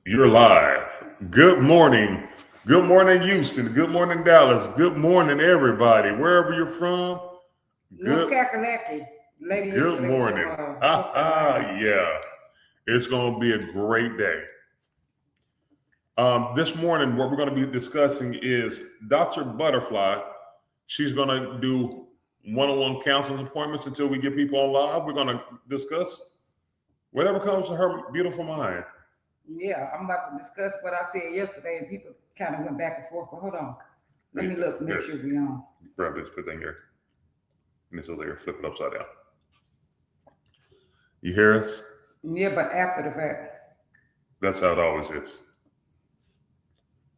You're live. Good morning. Good morning, Houston. Good morning, Dallas. Good morning, everybody. Wherever you're from, North good Kakalaki, lady good yesterday from morning. North Carolina. Yeah. It's gonna be a great day. This morning, what we're gonna be discussing is Dr. Butterfly. She's gonna do one-on-one counseling appointments until we get people on live. We're gonna discuss whatever comes to her beautiful mind. Yeah, I'm about to discuss what I said yesterday, and people kind of went back and forth. But hold on, let me look, make sure we're on. Grab this, put that in here. And this over here, flip it upside down. You hear us? Yeah, but after the fact. That's how it always is.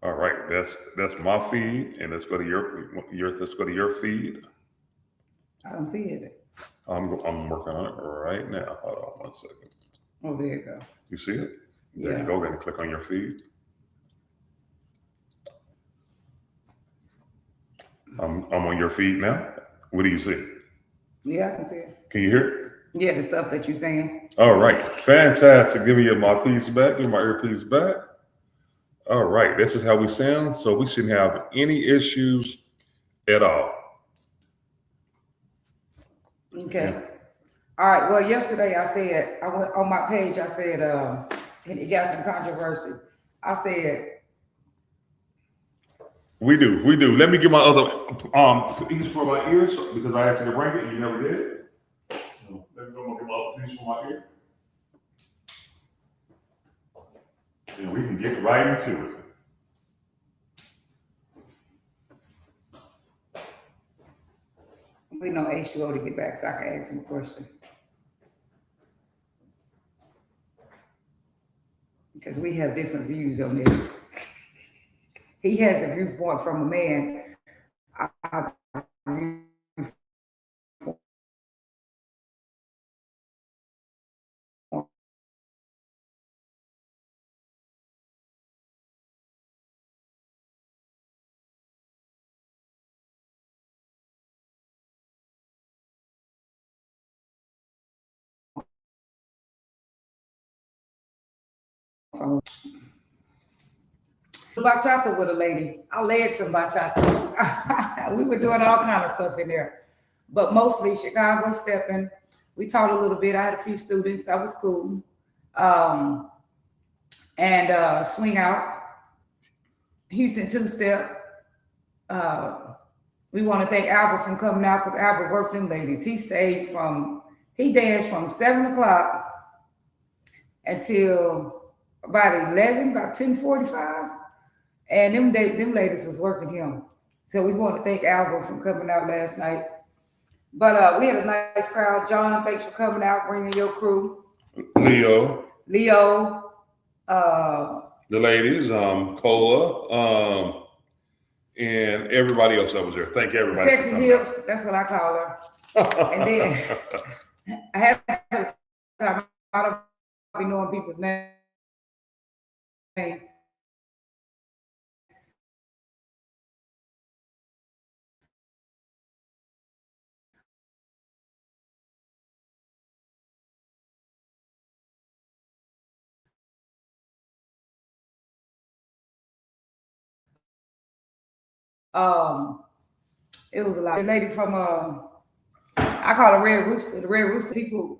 All right, that's my feed, and let's go to your let's go to your feed. I don't see it. I'm working on it right now. Hold on one second. Oh, there you go. You see it? There Yeah. you go. Gonna click on your feed. I'm on your feed now. What do you see? Yeah, I can see it. Can you hear it? Yeah, the stuff that you're saying. All right, fantastic. Give me my piece back. Give my earpiece back. All right, this is how we sound. So we shouldn't have any issues at all. Okay. Yeah. All right. Well, yesterday I said I went on my page. I said, and it got some controversy. I said. We do. Let me get my other piece for my ears because I have to bring it. You never did. So let me go get my other piece for my ear. And we can get right into it. We know H2O to get back so I can ask him a question. Because we have different views on this. He has the viewpoint from a man. Bachata with a lady. I led some bachata. We were doing all kind of stuff in there, but mostly Chicago stepping. We taught a little bit. I had a few students. That was cool. And swing out. Houston two-step. We want to thank Albert from coming out because Albert worked them ladies. He danced from 7 o'clock until about 11, about 10:45. And them ladies was working him. So we want to thank Albert for coming out last night. But we had a nice crowd. John, thanks for coming out, bringing your crew. Leo. The ladies, Cola, and everybody else that was there. Thank everybody. Sexy hips, that's what I call her. And then I have time. I don't be knowing people's names. It was a lot. The lady from I call her Red Rooster. The Red Rooster people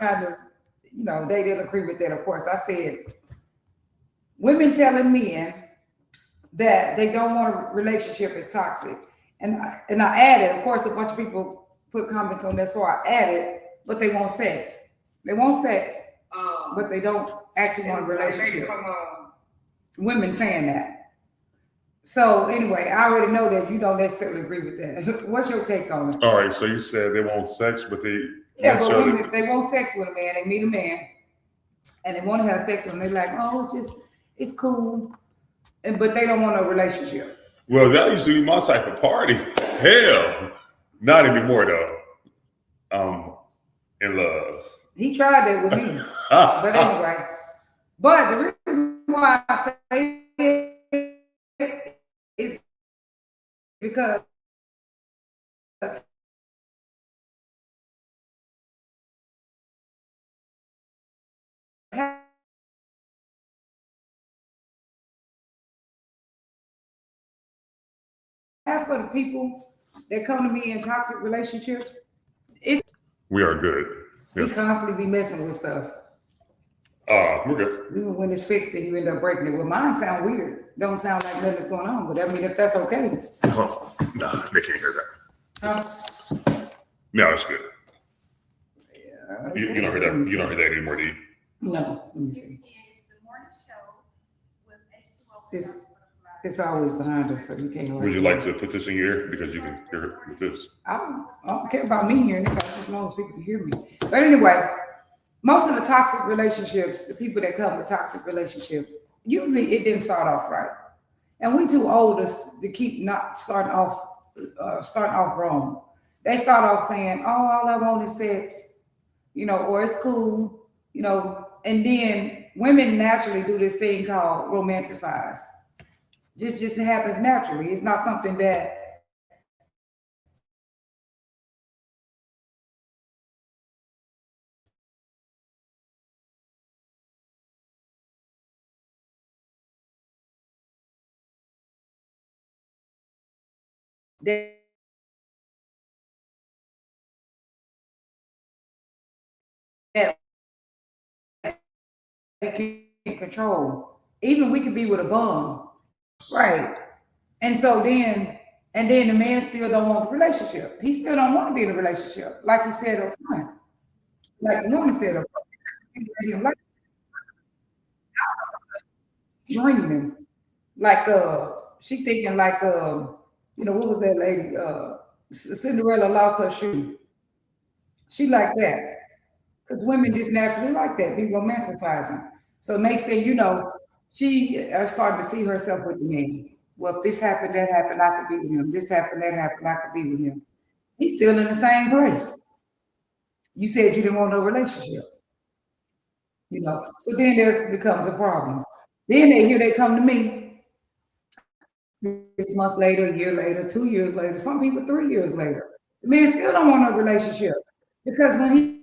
kind of, they didn't agree with that. Of course, I said women telling men that they don't want a relationship is toxic, and I added. Of course, a bunch of people put comments on that, so I added, but they want sex. They want sex, but they don't actually want a relationship. Women saying that. So anyway, I already know that you don't necessarily agree with that. What's your take on it? All right, so you said they want sex, but they women, they want sex with a man. They meet a man, and they want to have sex with him. They're like, oh, it's cool, but they don't want a relationship. Well, that used to be my type of party. Hell, not anymore though. In love. He tried that with me, but anyway. But the reason why I say it is because half of the people that come to me in toxic relationships, We are good. we Yes. constantly be messing with stuff. We're good. Even when it's fixed and you end up breaking it. Well, mine sound weird. Don't sound like nothing's going on, but I mean, if that's okay. Oh, no, they can't hear that. Huh? No, it's good. Yeah, You don't hear that. You don't hear that anymore, do you? No, let me This see. is the morning show with H2O and It's- Dr. It's always behind us, so you can't hear Would you it. like to put this in your ear because you can hear it with this? I don't care about me hearing it, as long as people can hear me. But anyway, most of the toxic relationships, the people that come with toxic relationships, usually it didn't start off right. And we too old to keep not starting off wrong. They start off saying, "Oh, all I want is sex," or it's cool, and then women naturally do this thing called romanticize. Just happens naturally. It's not something that that we can control. Even we can be with a bum, right? And so then the man still don't want the relationship. He still don't want to be in a relationship, like he said up front, like the woman said up front. Like dreaming, like she thinking like what was that lady? Cinderella lost her shoe. She like that. Because women just naturally like that, be romanticizing. So next thing you know, she started to see herself with the man. Well, if this happened, that happened, I could be with him. This happened, that happened, I could be with him. He's still in the same place. You said you didn't want no relationship. So then there becomes a problem. Then they come to me 6 months later, a year later, 2 years later, some people 3 years later. The man still don't want no relationship because when he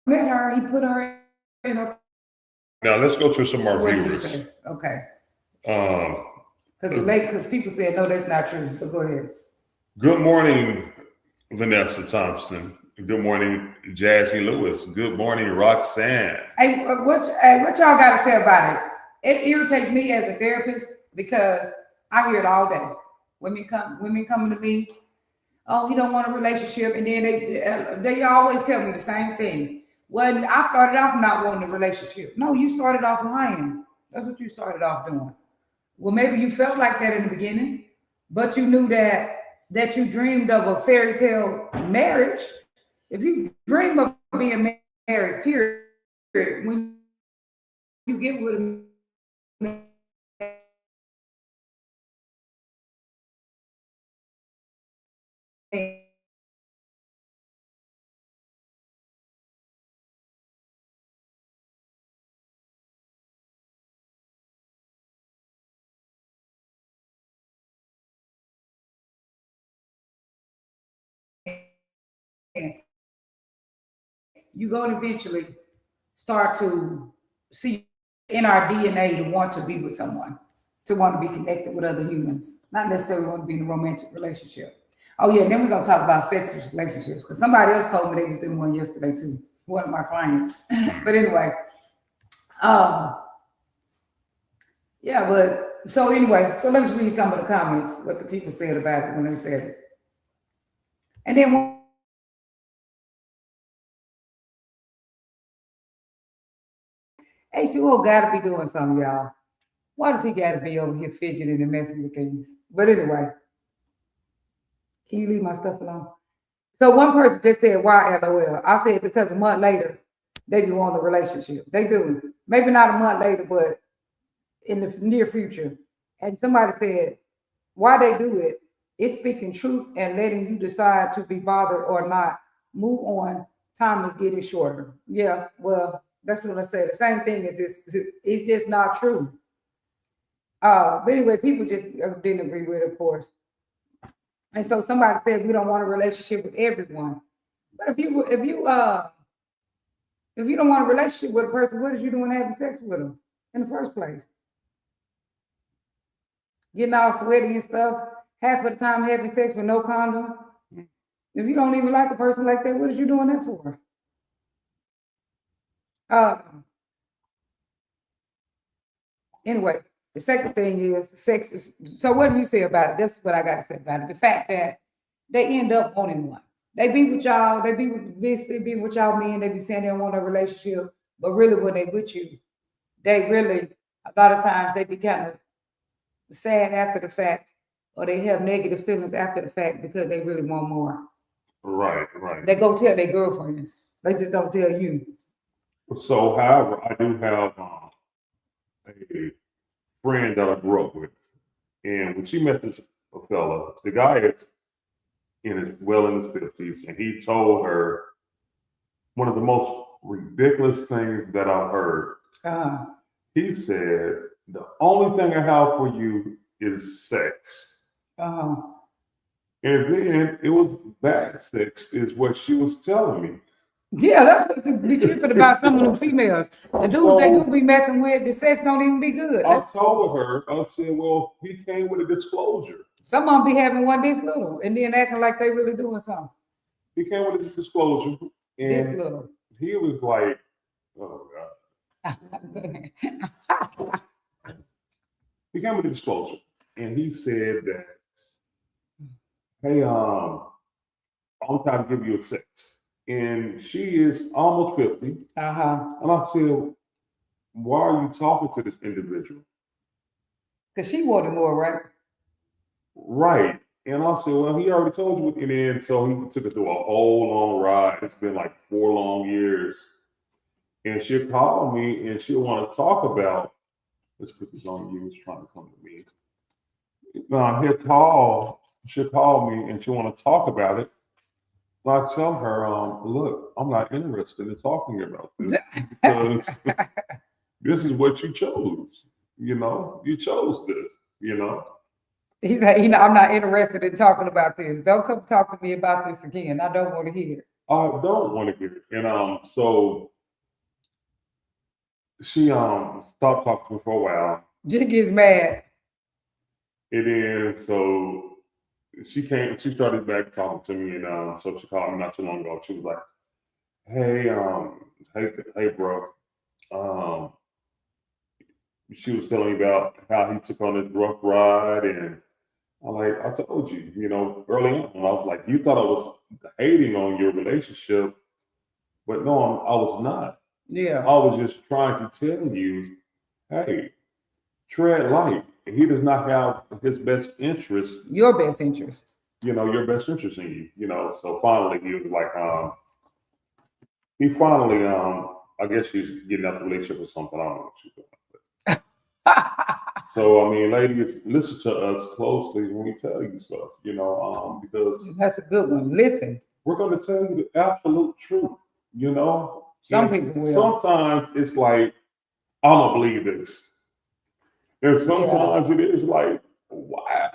met her, he put her in a. Now let's go to some of our What did you viewers. say? Okay. Um, Because people said, no, that's not true. But go ahead. Good morning, Vanessa Thompson. Good morning, Jazzy Lewis. Good morning, Roxanne. Hey, what y'all got to say about it? It irritates me as a therapist because I hear it all day. Women coming to me, oh, he don't want a relationship, and then they always tell me the same thing. Well, I started off not wanting a relationship. No, you started off lying. That's what you started off doing. Well, maybe you felt like that in the beginning, but you knew that you dreamed of a fairy tale marriage. If you dream of being married, period, when you get with a man, you're going to eventually start to see in our DNA to want to be with someone, to want to be connected with other humans, not necessarily want to be in a romantic relationship. Oh yeah, then we're gonna talk about sex relationships because somebody else told me they was in one yesterday too. One of my clients. But anyway, yeah, so let's read some of the comments, what the people said about it when they said it. And then H2O gotta be doing something, y'all. Why does he gotta be over here fidgeting and messing with things? But anyway, can you leave my stuff alone? So one person just said, why LOL? I said, because a month later, they be wanting a relationship. They do. Maybe not a month later, but in the near future. And somebody said, why they do it, it's speaking truth and letting you decide to be bothered or not. Move on. Time is getting shorter. Yeah, well, That's what I said. The same thing is this. It's just not true. But anyway, people just didn't agree with it, of course. And so somebody said we don't want a relationship with everyone. But if you don't want a relationship with a person, what is you doing having sex with them in the first place? Getting all sweaty and stuff, half of the time having sex with no condom. If you don't even like a person like that, what is you doing that for? Anyway, the second thing is sex is, so what do you say about it? That's what I got to say about it. The fact that they end up wanting one. They be with y'all, they be with y'all men, they be saying they don't want a relationship, but really when they with you, they really, a lot of times they be kind of sad after the fact, or they have negative feelings after the fact because they really want more. Right. They go tell their girlfriends. They just don't tell you. So, however, I do have a friend that I grew up with, and when she met this fella, the guy is in his 50s, and he told her one of the most ridiculous things that I've heard. He said, "The only thing I have for you is sex." And then it was bad sex, is what she was telling me. Yeah, that's what be tripping about some of the females. The dudes they do be messing with, the sex don't even be good. I told her, I said, well, he came with a disclosure. Some of them be having one this little and then acting like they really doing something. He came with a disclosure, and This little. he was like, oh God. He came with a disclosure, and he said that, hey, I'm trying to give you a sex. And she is almost 50. And I said, why are you talking to this individual? Because she wanted more, right? Right. And I said, well, he already told you. And then so he took it through a whole long ride. It's been like 4 long years. And she'll call me and she'll want to talk about, let's put this on you, it's trying to come to me. She'll call me and she'll want to talk about it. I tell her, look, I'm not interested in talking about this because this is what you chose. You chose this, He's like, I'm not interested in talking about this. Don't come talk to me about this again. I don't want to hear it. I don't want to hear it. And so she stopped talking to me for a while. She gets mad. And then so she started back talking to me, and so she called me not too long ago. She was like, hey, bro. She was telling me about how he took on this rough ride, and I told you, early on, I was like, you thought I was hating on your relationship, but no, I was not. Yeah. I was just trying to tell you, hey, tread light. He does not have his best interest. Your best interest. Your best interest in you. So finally he was like, I guess she's getting out the relationship or something. I don't know what she's doing. So, ladies, listen to us closely when we tell you stuff, because that's a good one. Listen. We're going to tell you the absolute truth, Some people will. Sometimes it's like, I don't believe this. And sometimes it is like, wow,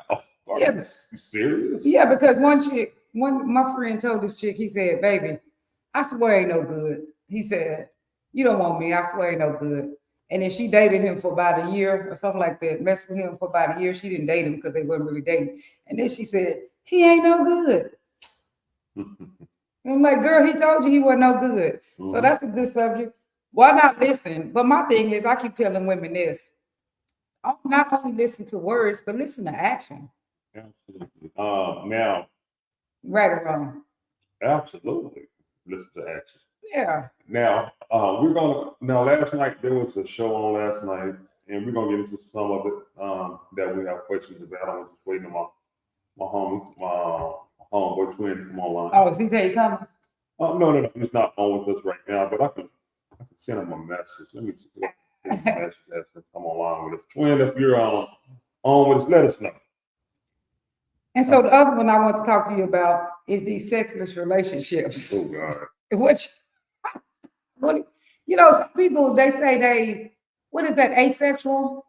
are you serious? Yeah, because one my friend told this chick, he said, baby, I swear ain't no good. He said, you don't want me, I swear ain't no good. And then she dated him for about a year or something like that, messed with him for about a year. She didn't date him because they weren't really dating. And then she said, he ain't no good. And I'm like, girl, he told you he wasn't no good. Mm-hmm. So that's a good subject. Why not listen? But my thing is, I keep telling women this. Not only listen to words, but listen to action. Absolutely. Now. Right or wrong? Absolutely. Listen to action. Yeah. Now, last night, there was a show on last night, and we're going to get into some of it that we have questions about. I'm just waiting on my homeboy twin to come online. Oh, is he coming? No, he's not on with us right now, but I can send him a message. Let me see. Message has to come online with us. Twin, if you're on with us, let us know. And so the other one I want to talk to you about is these sexless relationships. Oh God. You know, some people they say what is that, asexual?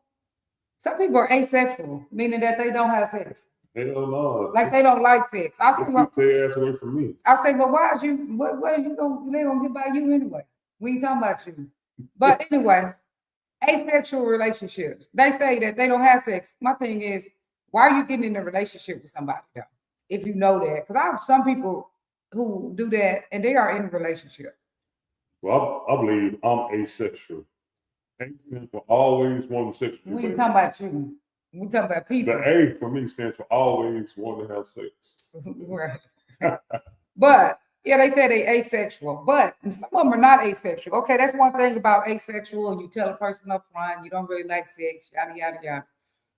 Some people are asexual, meaning that they don't have sex. Hell no. Like they don't like sex. I They say, well, keep their ass away from me. why is you what is you gonna they gonna get by you anyway? We ain't talking about you. But anyway, asexual relationships. They say that they don't have sex. My thing is, why are you getting in a relationship with somebody though? If you know that. Because I have some people who do that and they are in a relationship. Well, I believe I'm asexual. A for always wanting sex. We ain't talking about you. We talking about people. The A for me stands for always want to have sex. Right. But yeah, they say they asexual, but some of them are not asexual. Okay, that's one thing about asexual. You tell a person up front you don't really like sex, yada yada yada.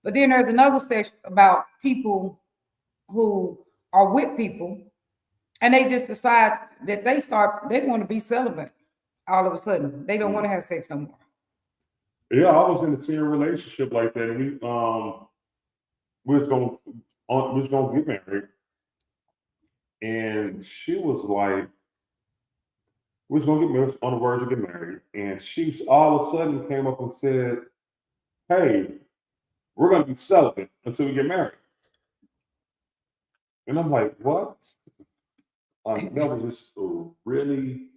But then there's another section about people who are with people and they just decide that they want to be celibate all of a sudden. They don't want to have sex no more. Yeah, I was in a 10-year relationship like that, and we was gonna get married, and she was like, we was gonna get married, on the verge of getting married, and she all of a sudden came up and said, "Hey, we're gonna be celibate until we get married," and I'm like, "What?" That was just really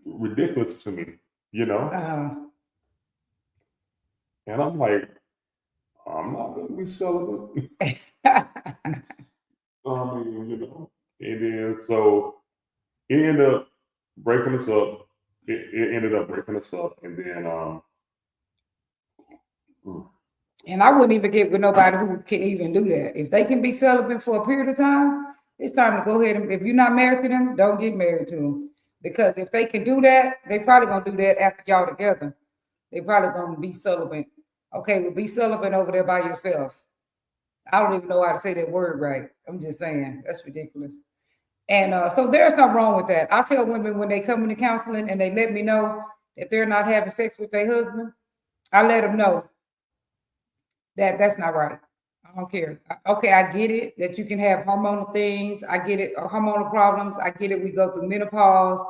ridiculous to me, you know. And I'm like, I'm not gonna be celibate. I mean, you know. And then so it ended up breaking us up. It ended up breaking us up, and then And I wouldn't even get with nobody who can even do that. If they can be celibate for a period of time, it's time to go ahead and if you're not married to them, don't get married to them. Because if they can do that, they probably gonna do that after y'all together. They probably gonna be celibate. Okay, well, be celibate over there by yourself. I don't even know how to say that word right. I'm just saying that's ridiculous. And so there's nothing wrong with that. I tell women when they come into counseling and they let me know that they're not having sex with their husband, I let them know that that's not right. I don't care. Okay, I get it that you can have hormonal things. I get it, hormonal problems. I get it. We go through menopause,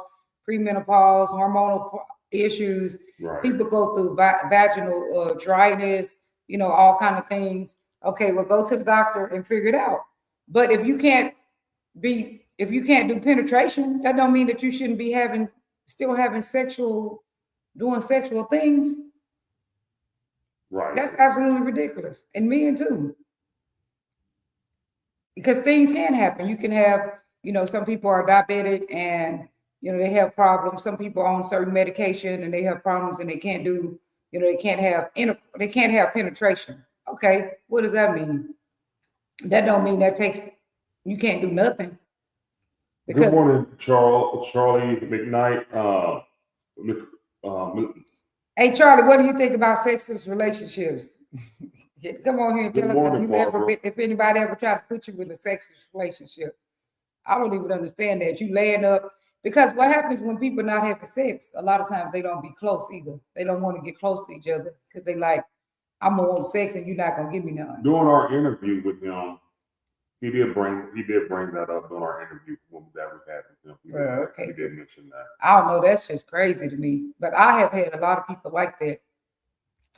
premenopause, hormonal issues. right. People go through vaginal dryness, you know, all kind of things. Okay, well, go to the doctor and figure it out. But if you can't do penetration, that don't mean that you shouldn't be still having doing sexual things. Right. That's absolutely ridiculous. And men too. Because things can happen. You can have, you know, some people are diabetic and, you know, they have problems. Some people are on certain medication and they have problems and they can't do, you know, they can't have penetration. Okay, what does that mean? That don't mean you can't do nothing. Good morning, Charlie McKnight. Hey, Charlie, what do you think about sexless relationships? Come on here and tell us if anybody ever tried to put you in a sexless relationship. I don't even understand that. You laying up, because what happens when people not having sex, a lot of times they don't be close either. They don't want to get close to each other because they like, I'm gonna want sex and you're not gonna give me none. During our interview with him, he did bring that up during our interview that we had with him. Okay. He did mention that. I don't know. That's just crazy to me. But I have had a lot of people like that,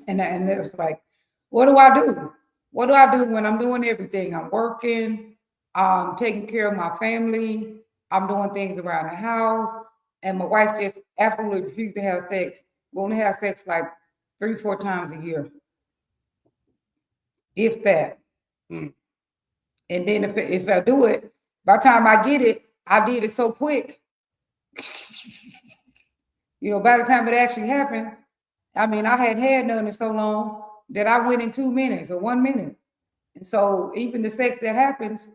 and it was like, what do I do? What do I do when I'm doing everything? I'm working, I'm taking care of my family, I'm doing things around the house, and my wife just absolutely refused to have sex. We only have sex like 3-4 times a year, if that. Hmm. And then if I do it, by the time I get it, I did it so quick. You know, by the time it actually happened, I mean, I hadn't had none in so long that I went in 2 minutes or 1 minute. And so even the sex that happens,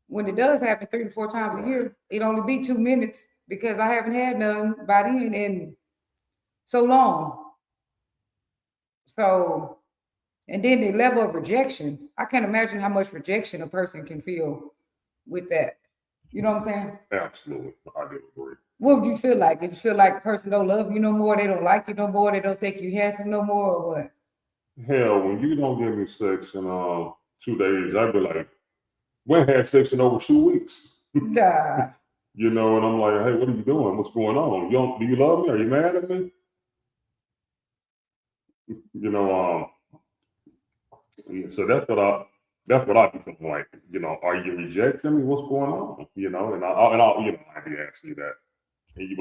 when it does happen 3-4 times a year, it only be 2 minutes because I haven't had none by then in so long. So, and then the level of rejection, I can't imagine how much rejection a person can feel with that. You know what I'm saying? Absolutely. I do agree. What would you feel like? If you feel like the person don't love you no more, they don't like you no more, they don't think you handsome no more, or what? Hell, when you don't give me sex in 2 days, I'd be like, we ain't had sex in over 2 weeks. Nah. You know, and I'm like, hey, what are you doing? What's going on? Do you love me? Are you mad at me? You know, yeah, so that's what I be feeling like. You know, are you rejecting me? What's going on? You know, and I'll you know, I be asking you that, and you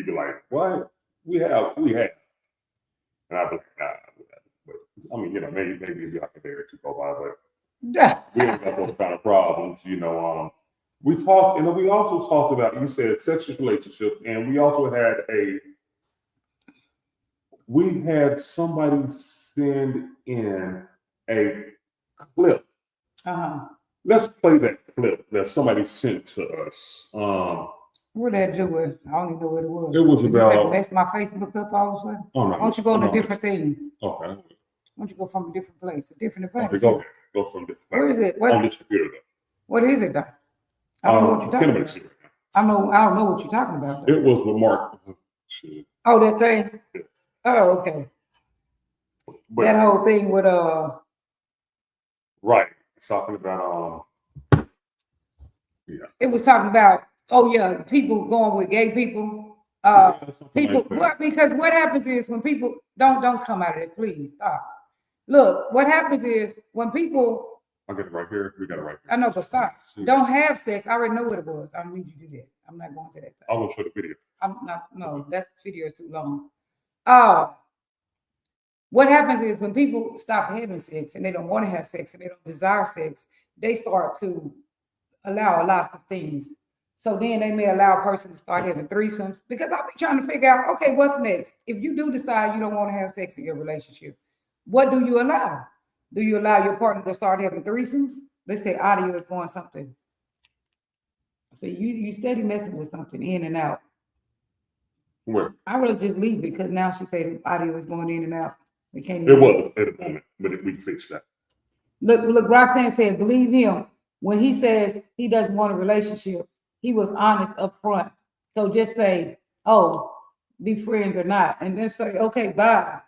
be like, what? We have, and I be like, nah. But I mean, you know, maybe it'd be like a day or two go by, but we ain't got those kind of problems. You know, we talked, and we also talked about, you said sexual relationship, and we had somebody send in a clip. Let's play that clip that somebody sent to us. What that do with? I don't even know what it was. It was You about. had to mess my Facebook up all of a sudden. Oh, no, Why don't you go on a different thing? Okay. Why don't you go from a different place, a different event? Okay, go ahead. Go from different. Where is it? What? On this computer though. What is it though? I don't know what you're talking about. I don't know what you're talking about. It was with Mark. Shit. Oh, that thing. Yeah. Oh, okay. But, that whole thing with Right. It's talking about yeah. It was talking about people going with gay people. People like because what happens is when people don't come out of it, please stop. Look, what happens is when people I'll get it right here. We got it right here. I know, but stop. Don't have sex. I already know what it was. I don't need you to do that. I'm not going to that thing. I will show the video. I'm not, no, that video is too long. What happens is when people stop having sex and they don't want to have sex and they don't desire sex, they start to allow a lot of things. So then they may allow a person to start having threesomes because I'll be trying to figure out, okay, what's next? If you do decide you don't want to have sex in your relationship, what do you allow? Do you allow your partner to start having threesomes? Let's say audio is going something. So you steady messing with something in and out. Where? I would just leave it because now she said audio is going in and out. We can't. It was at the moment, but we fixed that. Look, Roxanne said, believe him. When he says he doesn't want a relationship, he was honest up front. So just say, oh, be friends or not. And then say, okay, bye.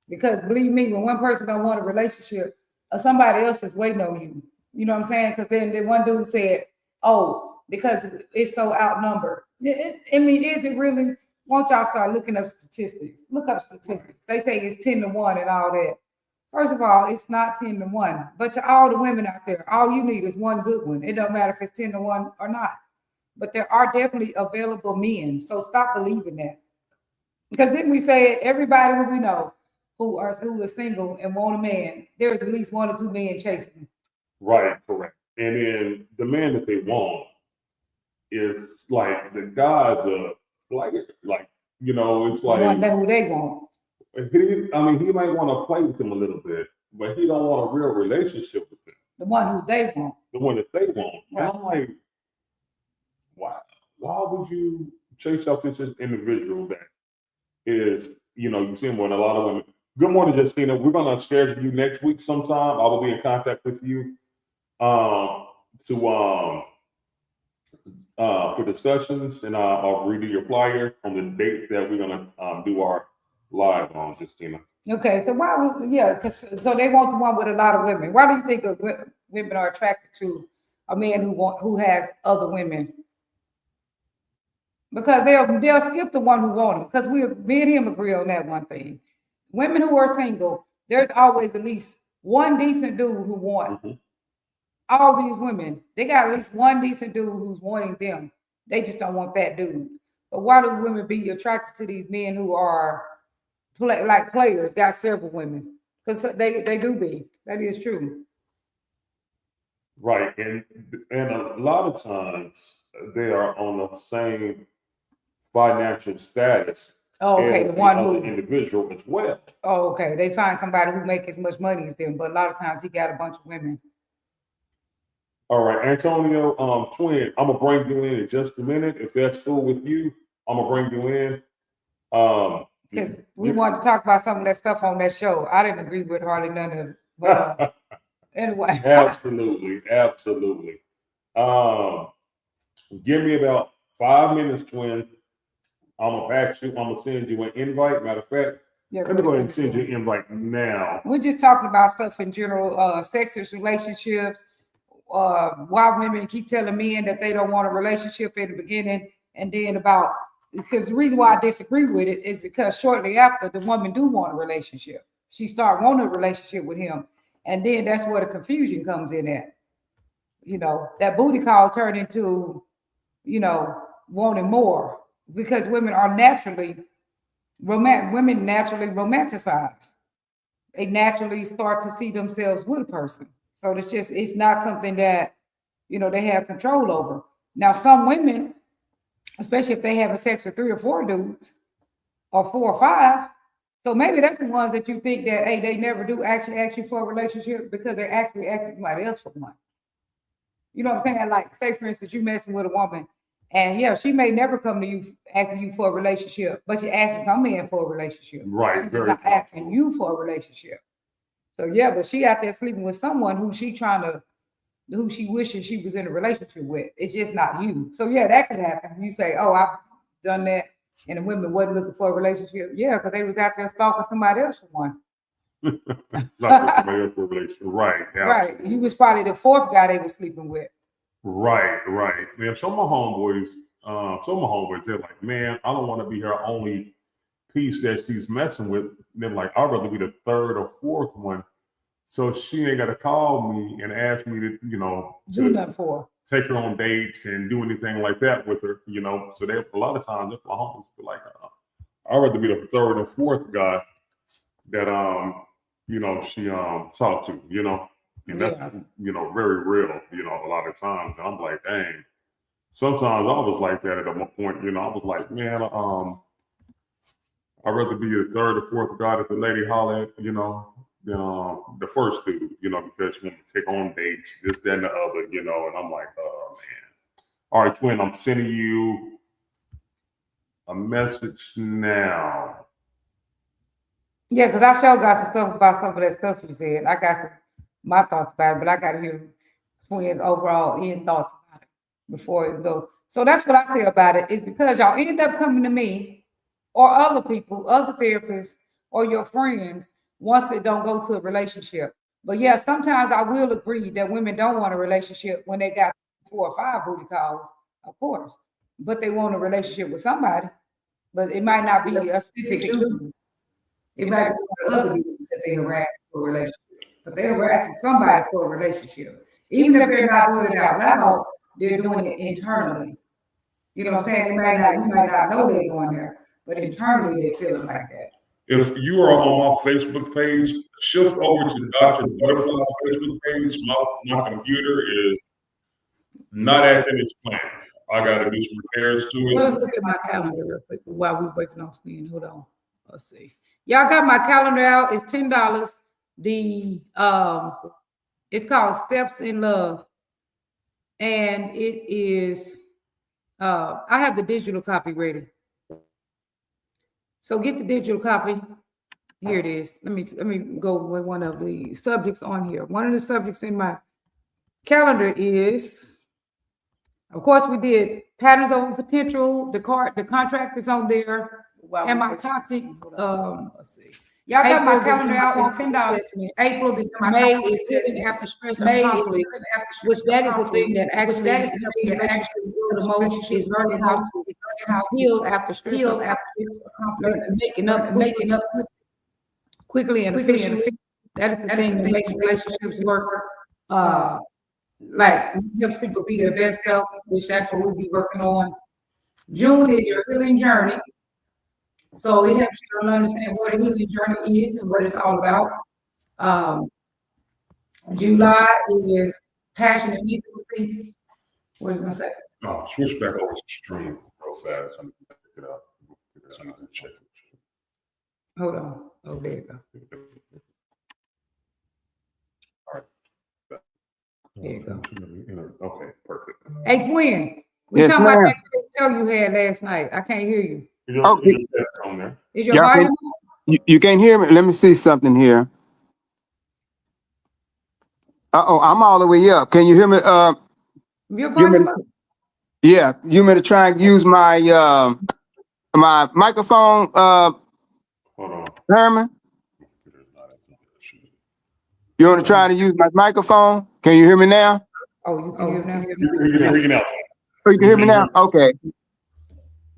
Because believe me, when one person don't want a relationship, somebody else is waiting on you. You know what I'm saying? Because then the one dude said, oh, because it's so outnumbered. I mean, is it really? Won't y'all start looking up statistics? Look up statistics. They say it's 10-1 and all that. First of all, it's not 10-1. But to all the women out there, all you need is one good one. It don't matter if it's 10-1 or not. But there are definitely available men. So stop believing that. Because then we say everybody who we know who is single and want a man, there's at least 1 or 2 men chasing them. Right, correct. And then the man that they want is like the guys like you know, it's like who they want. He might want to play with them a little bit, but he don't want a real relationship with them. The one who they want. The one that they want. Right. And I'm like, why would you chase after this individual that is, you know, you see him with a lot of women. Good morning, Justina. We're gonna schedule you next week sometime. I will be in contact with you for discussions, and I'll read you your flyer on the date that we're gonna do our live on, Justina. Okay, so so they want the one with a lot of women. Why do you think women are attracted to a man who has other women? Because they'll skip the one who want him. Because me and him agree on that one thing. Women who are single, there's always at least one decent dude who wants all these women. They got at least one decent dude who's wanting them. They just don't want that dude. But why do women be attracted to these men who are like players, got several women? Because they do be. That is true. Right, and a lot of times they are on the same financial status. Oh, okay, the one who individual as well. Oh, okay. They find somebody who make as much money as them, but a lot of times he got a bunch of women. All right, Antonio, twin, I'm gonna bring you in just a minute. If that's cool with you, I'm gonna bring you in. Because we wanted to talk about some of that stuff on that show. I didn't agree with hardly none of it. But anyway. Absolutely. Give me about 5 minutes, twin. I'm gonna send you an invite. Matter of fact, let me go ahead and send you an invite now. We're just talking about stuff in general, sexist relationships, why women keep telling men that they don't want a relationship in the beginning, and then because the reason why I disagree with it is because shortly after the woman do want a relationship, she start wanting a relationship with him, and then that's where the confusion comes in at. That booty call turned into, wanting more, because women naturally romanticize. They naturally start to see themselves with a person. So it's not something that, they have control over. Now, some women, especially if they having sex with 3 or 4 dudes or 4 or 5, so maybe that's the ones that you think that, hey, they never do actually ask you for a relationship because they're actually asking somebody else for one. You know what I'm saying? Like, say, for instance, you messing with a woman, and yeah, she may never come to you asking you for a relationship, but she asking some man for a relationship. Right. She's Very not cool. asking you for a relationship. So yeah, but she out there sleeping with someone who she wishes she was in a relationship with. It's just not you. So yeah, that could happen. You say, oh, I've done that, and the women wasn't looking for a relationship. Yeah, because they was out there stalking somebody else for one. Right. Right. You was probably the 4th guy they was sleeping with. Right. Man, some of my homeboys, they're like, man, I don't want to be her only piece that she's messing with. They're like, I'd rather be the 3rd or 4th one. So she ain't got to call me and ask me to, Do nothing for. Take her on dates and do anything like that with her, So they, a lot of times, if my homies be like, I'd rather be the 3rd or 4th guy that she talked to, and that's very real, a lot of times. And I'm like, dang. Sometimes I was like that at one point, I was like, man, I'd rather be the 3rd or 4th guy that the lady holler at, than the first dude, because she want to take on dates, this, that, and the other, and I'm like, oh man. All right, twin, I'm sending you a message now. Yeah, because I sure got some stuff about some of that stuff you said. I got my thoughts about it, but I got to hear Twin's overall end thoughts about it before it goes. So that's what I say about it, is because y'all end up coming to me or other people, other therapists, or your friends once they don't go to a relationship. But yeah, sometimes I will agree that women don't want a relationship when they got 4 or 5 booty calls, of course. But they want a relationship with somebody. But it might not be a specific dude. It might be one of the other dudes that they harass for a relationship. But they're harassing somebody for a relationship. Even if they're not doing it out loud, they're doing it internally. You know what I'm saying? You might not know they're going there, but internally they feel like that. If you are on my Facebook page, shift over to Dr. Butterfly's Facebook page. My computer is not acting as planned. I got to do some repairs to it. Let's look at my calendar real quick while we're breaking on screen. Hold on. Let's see. Y'all got my calendar out. It's $10. It's called Steps in Love. And it is, I have the digital copy ready. So get the digital copy. Here it is. Let me go with one of the subjects on here. One of the subjects in my calendar is, of course, we did patterns over potential. The contract is on there. Wow. And my toxic. Let's see. Y'all got my calendar out. It's $10. April, May is sitting after stress and conflict, which that is the thing that actually the most is learning how to heal after stress, making up quickly and efficiently. That is the thing that makes relationships work. Like helps people be their best self, which that's what we'll be working on. June is your healing journey. So it helps you to understand what a healing journey is and what it's all about. July is passion and intimacy. What are you gonna say? Oh, switch back over to stream real fast. I'm gonna pick it up. I'm gonna check it. Hold on. Oh, there you go. All right. There you go. Okay, perfect. Hey, Twin, we Yes, talking about ma'am. that show you had last night. I can't hear you. Okay. Is your Y'all can- volume? You can't hear me? Let me see something here. I'm all the way up. Can you hear me? Your You volume? mean- Yeah, you meant to try and use my my microphone, Hold on. Herman? You want to try to use my microphone? Can you hear me now? Oh, you can hear now? You can hear you now. Oh, you can hear me now? Okay.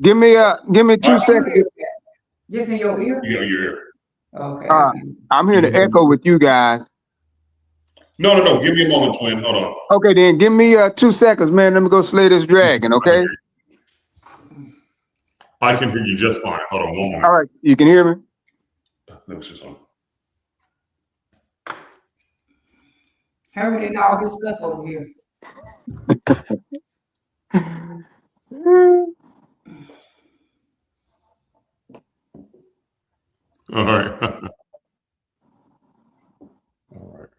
Give me 2 seconds. Just in your ear? You know, your ear. Okay. I'm here to echo with you guys. No. Give me a moment, twin. Hold on. Okay, then give me 2 seconds, man. Let me go slay this dragon, okay? I can hear you just fine. Hold on one moment. All right, you can hear me? Let me see something. Herbert and all this stuff over here. All right. All right.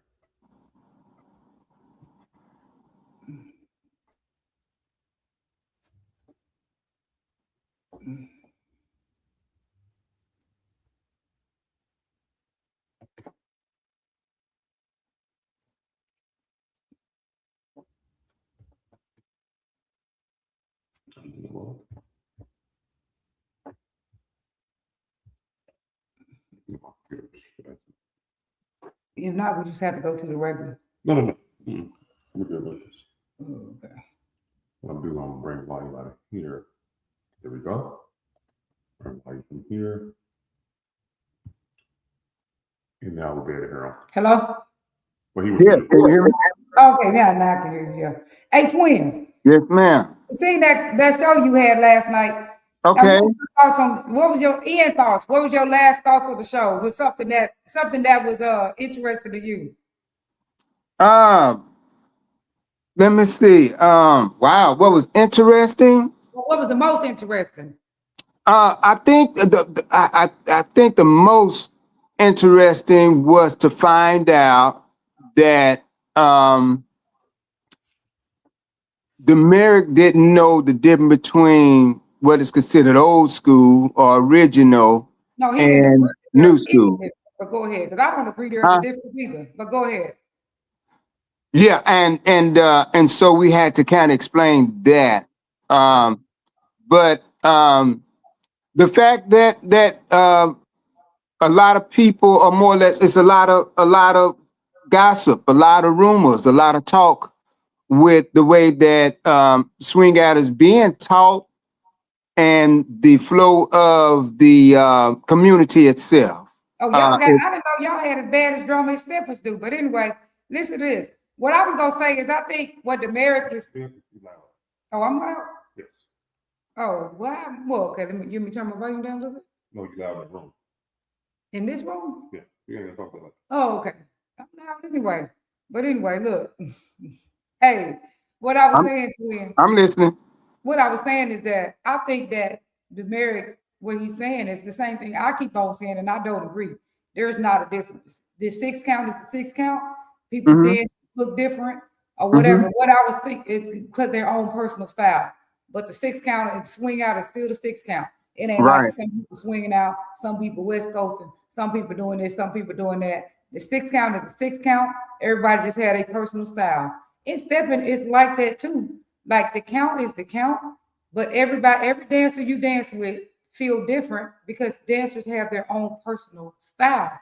If not, we just have to go to the regular. No. We're good with this. Okay. What I'm doing, I'm gonna bring volume out of here. There we go. Bring volume from here. And now we'll be able to hear him. Hello? Well, he was Yes, can you hear me? Okay, now I can hear you. Hey, twin. Yes, ma'am. You seen that show you had last night? Okay. Now, what was your end thoughts? What was your last thoughts of the show? Was something that was interesting to you? Let me see. Wow, what was interesting? What was the most interesting? I think I think the most interesting was to find out that Merrick didn't know the difference between what is considered old school or original No, he and didn't. new school. But go ahead, because I don't agree there's a difference either. But go ahead. Yeah, and so we had to kind of explain that. But the fact that a lot of people are more or less, it's a lot of gossip, a lot of rumors, a lot of talk with the way that swing out is being taught and the flow of the community itself. Oh, I didn't know y'all had as bad as drum and steppers do. But anyway, listen to this. What I was gonna say is I think what the Merrick is. Oh, I'm loud? Yes. Oh, well, okay, let me turn my volume down a little bit. No, you loud in the room. In this room? Yeah, you're gonna talk about that. Oh, okay. I'm loud anyway. But anyway, look. Hey, what I was saying to him. I'm listening. What I was saying is that I think that the Merrick, what he's saying is the same thing I keep on saying, and I don't agree. There's not a difference. The 6 count is the 6 count. People's dance look different or whatever. What I was thinking is because their own personal style. But the 6 count and swing out is still the 6 count. It ain't like some people swinging out, some people West Coasting, some people doing this, some people doing that. The 6 count is the 6 count. Everybody just had a personal style. And stepping is like that too. Like the count is the count, but every dancer you dance with feel different because dancers have their own personal style.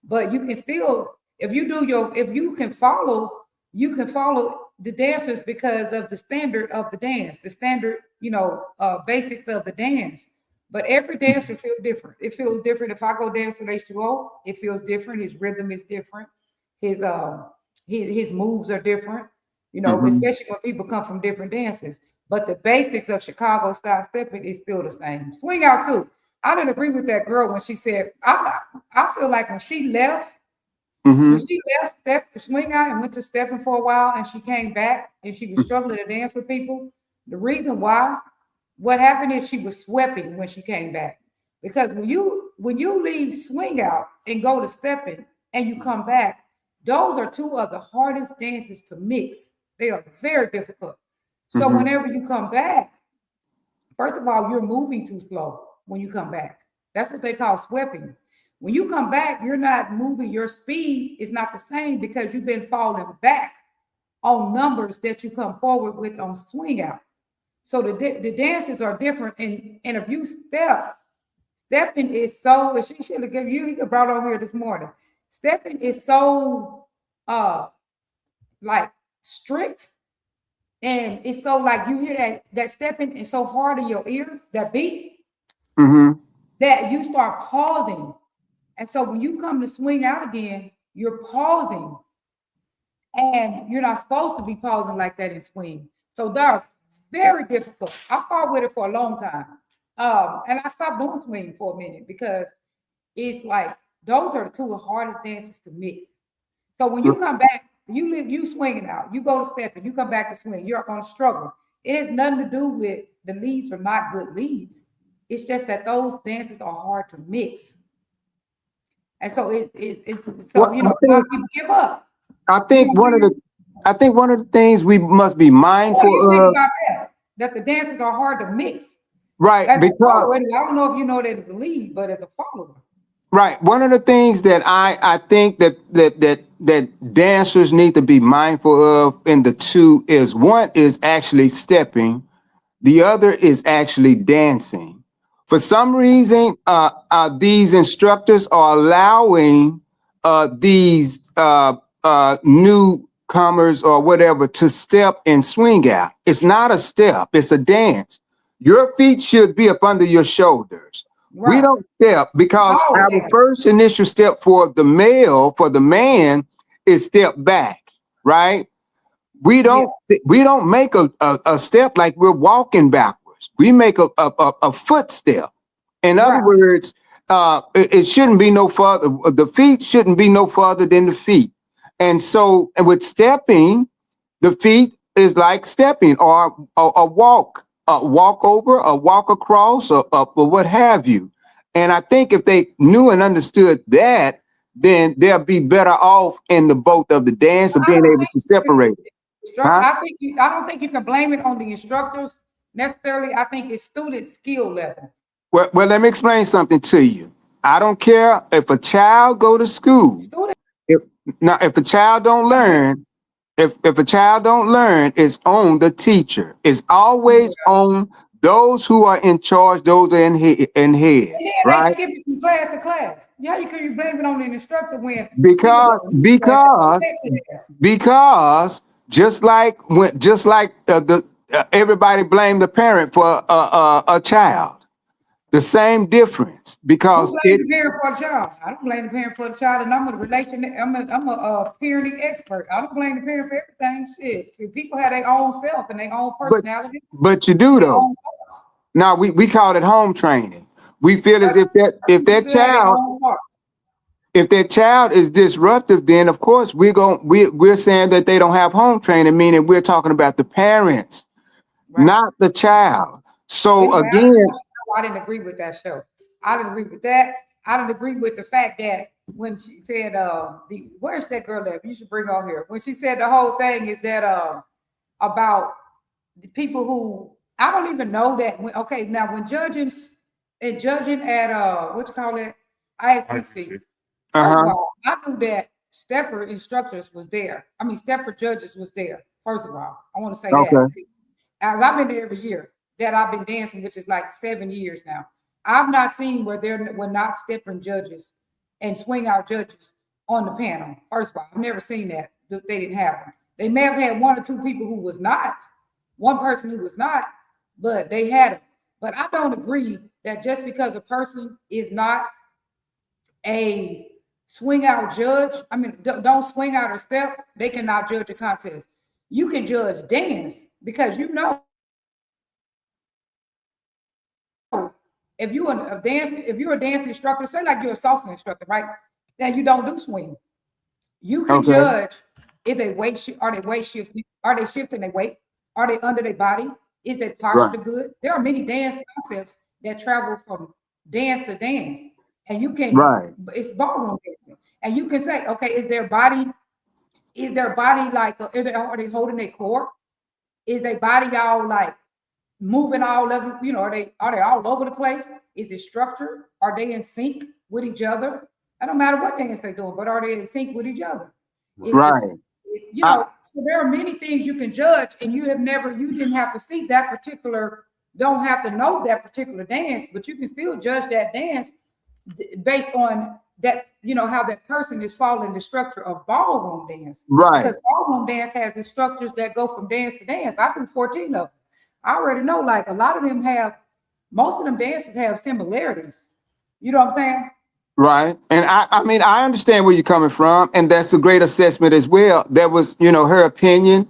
But you can still, if you can follow the dancers because of the standard of the dance, the standard, basics of the dance. But every dancer feels different. It feels different. If I go dance with H2O, it feels different. His rhythm is different. His moves are different. Especially when people come from different dances. But the basics of Chicago style stepping is still the same. Swing out too. I didn't agree with that girl when she said, I feel like when she left swing out and went to stepping for a while and she came back and she was struggling to dance with people. The reason why, what happened is she was sweeping when she came back. Because when you leave swing out and go to stepping and you come back, those are two of the hardest dances to mix. They are very difficult. So whenever you come back, first of all, you're moving too slow when you come back. That's what they call sweeping. When you come back, you're not moving. Your speed is not the same because you've been falling back on numbers that you come forward with on swing out. So the dances are different. And if you stepping is so, she should have given you brought on here this morning. Stepping is so like strict And it's so like you hear that stepping is so hard in your ear, that beat, Mm-hmm. that you start pausing. And so when you come to swing out again, you're pausing. And you're not supposed to be pausing like that in swing. So they're very difficult. I fought with it for a long time. And I stopped doing swing for a minute because it's like those are the two hardest dances to mix. So when you come back, you swinging out, you go to step and you come back to swing, you're gonna struggle. It has nothing to do with the leads are not good leads. It's just that those dances are hard to mix. And so it's so Well, you know, a lot of people give up. I think one of the things we must be What do you think mindful of, about that? That the dances are hard to mix. right? As a Because follower, I don't know if you know that as a lead, but as a follower. right, one of the things that I think that dancers need to be mindful of in the two is one is actually stepping, the other is actually dancing. For some reason, these instructors are allowing these newcomers or whatever to step and swing out. It's not a step, it's a dance. Your feet should be up under your shoulders. Right. We don't step because Oh, our yeah. first initial step for the man, is step back, right? We don't make a step like we're walking backwards. We make a footstep. In other Right. words, it shouldn't be no further. The feet shouldn't be no further than the feet. And so, and with stepping, the feet is like stepping or a walk over, a walk across, or what have you. And I think if they knew and understood that, then they'll be better off in the both of the dance of being able to separate it. Huh? I don't think you can blame it on the instructors necessarily. I think it's student skill level. Well, let me explain something to you. I don't care if a child go to school. Student, If a child don't learn, if a child don't learn, it's on the teacher. It's always on those who are in charge, those are in head, and then right? they skip it from class to class. Yeah, you can blame it on the instructor when Because just like everybody blame the parent for a child. The same difference because who blames the parent for the child? I don't blame the parent for the child, and I'm a parenting expert. I don't blame the parent for everything. Shit, people have their own self and their own personality. But you do though. Now we call it home training. We feel as if that child is disruptive, then of course we're saying that they don't have home training, meaning we're talking about the parents, not the child. So again, I didn't agree with that show. I didn't agree with that. I didn't agree with the fact that when she said, where's that girl that you should bring on here? When she said the whole thing is that about the people who I don't even know that when judging at what you call it, ISPC. First of all, I knew that stepper instructors was there. I mean stepper judges was there. First of all, I want to say that. As I've been there every year that I've been dancing, which is like 7 years now. I've not seen where there were not stepping judges and swing out judges on the panel. First of all, I've never seen that. They didn't have them. They may have had one or two people who was not, one person who was not, but they had it. But I don't agree that just because a person is not a swing out judge, I mean, don't swing out or step, they cannot judge a contest. You can judge dance because you know if you're a dance instructor, say like you're a salsa instructor, right? Then you don't do swing. You can judge if they are they shifting? Are they shifting their weight? Are they under their body? Is their posture good? There are many dance concepts that travel from dance to dance, and you can it's ballroom dancing, and you can say, okay, is their body like are they holding their core? Is their body all like moving all over, are they all over the place? Is it structured? Are they in sync with each other? I don't matter what dance they're doing, but are they in sync with each other? So there are many things you can judge, and you didn't have to see that particular, don't have to know that particular dance, but you can still judge that dance based on that, you know, how that person is following the structure of ballroom dance. Right. Because ballroom dance has instructors that go from dance to dance. I do 14 of them. I already know, like, a lot of them most of them dances have similarities. You know what I'm saying? Right. And I mean, I understand where you're coming from, and that's a great assessment as well. That was, you know, her opinion.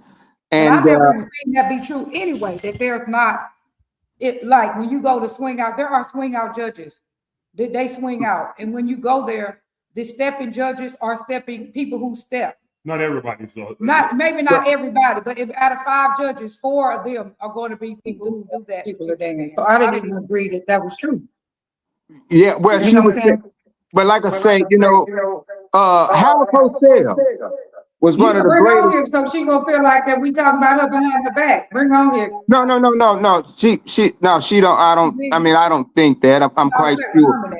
And I've And never even seen that be true anyway, that there's not, it like when you go to swing out, there are swing out judges. They swing out. And when you go there, the stepping judges are stepping people who step. Not everybody. So Maybe not everybody, but if out of 5 judges, 4 of them are going to be people who do that particular dance. So I didn't even agree that that was true. yeah, well, she was, but like I say, you know, Howard Cosell was one of the bring her on greatest. here, so she gonna feel like that we talking about her behind the back. Bring her on here. No. She don't. I don't think that. I'm quite sure.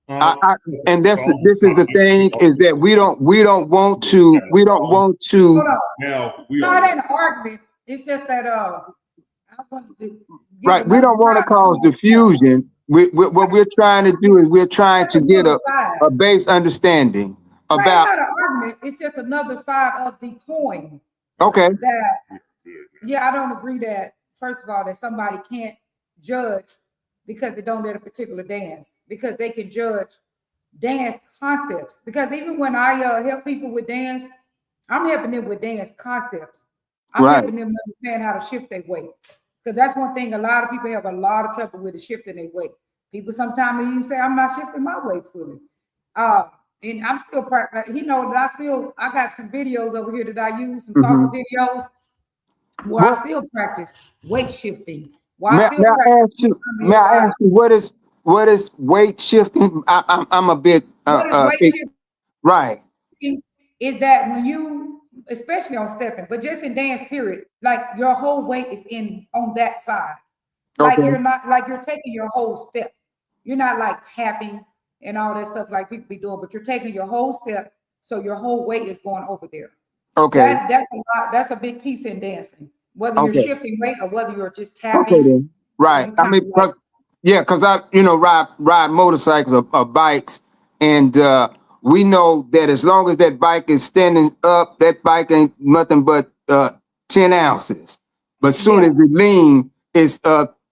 And this is the thing, is that we don't want to. Hold on. now No, it ain't an argument. It's just that I wanted to Right. We don't want to cause diffusion. What we're trying to do is we're trying to get a base understanding Right, about. it's not an argument. It's just another side of the coin. Okay. That, yeah, I don't agree that, first of all, that somebody can't judge because they don't let a particular dance, because they can judge dance concepts. Because even when I help people with dance, I'm helping them with dance concepts. I'm Right. helping them understand how to shift their weight. Because that's one thing a lot of people have a lot of trouble with, is shifting their weight. People sometimes even say, I'm not shifting my weight fully. And I'm still practicing. He knows that I got some videos over here that I use, some salsa videos, where I still practice weight shifting. May I ask you what is weight shifting? I'm a bit what is weight shifting? Right. Is that when you, especially on stepping, but just in dance period, like your whole weight is on that side. Like you're not, like you're taking your whole step. You're not like tapping and all that stuff like people be doing, but you're taking your whole step, so your whole weight is going over there. Okay. That's a lot. That's a big piece in dancing. Whether you're shifting weight or whether you're just tapping. Okay, then. Right. I mean, because I ride motorcycles or bikes, and we know that as long as that bike is standing up, that bike ain't nothing but 10 ounces. But soon as it lean, it's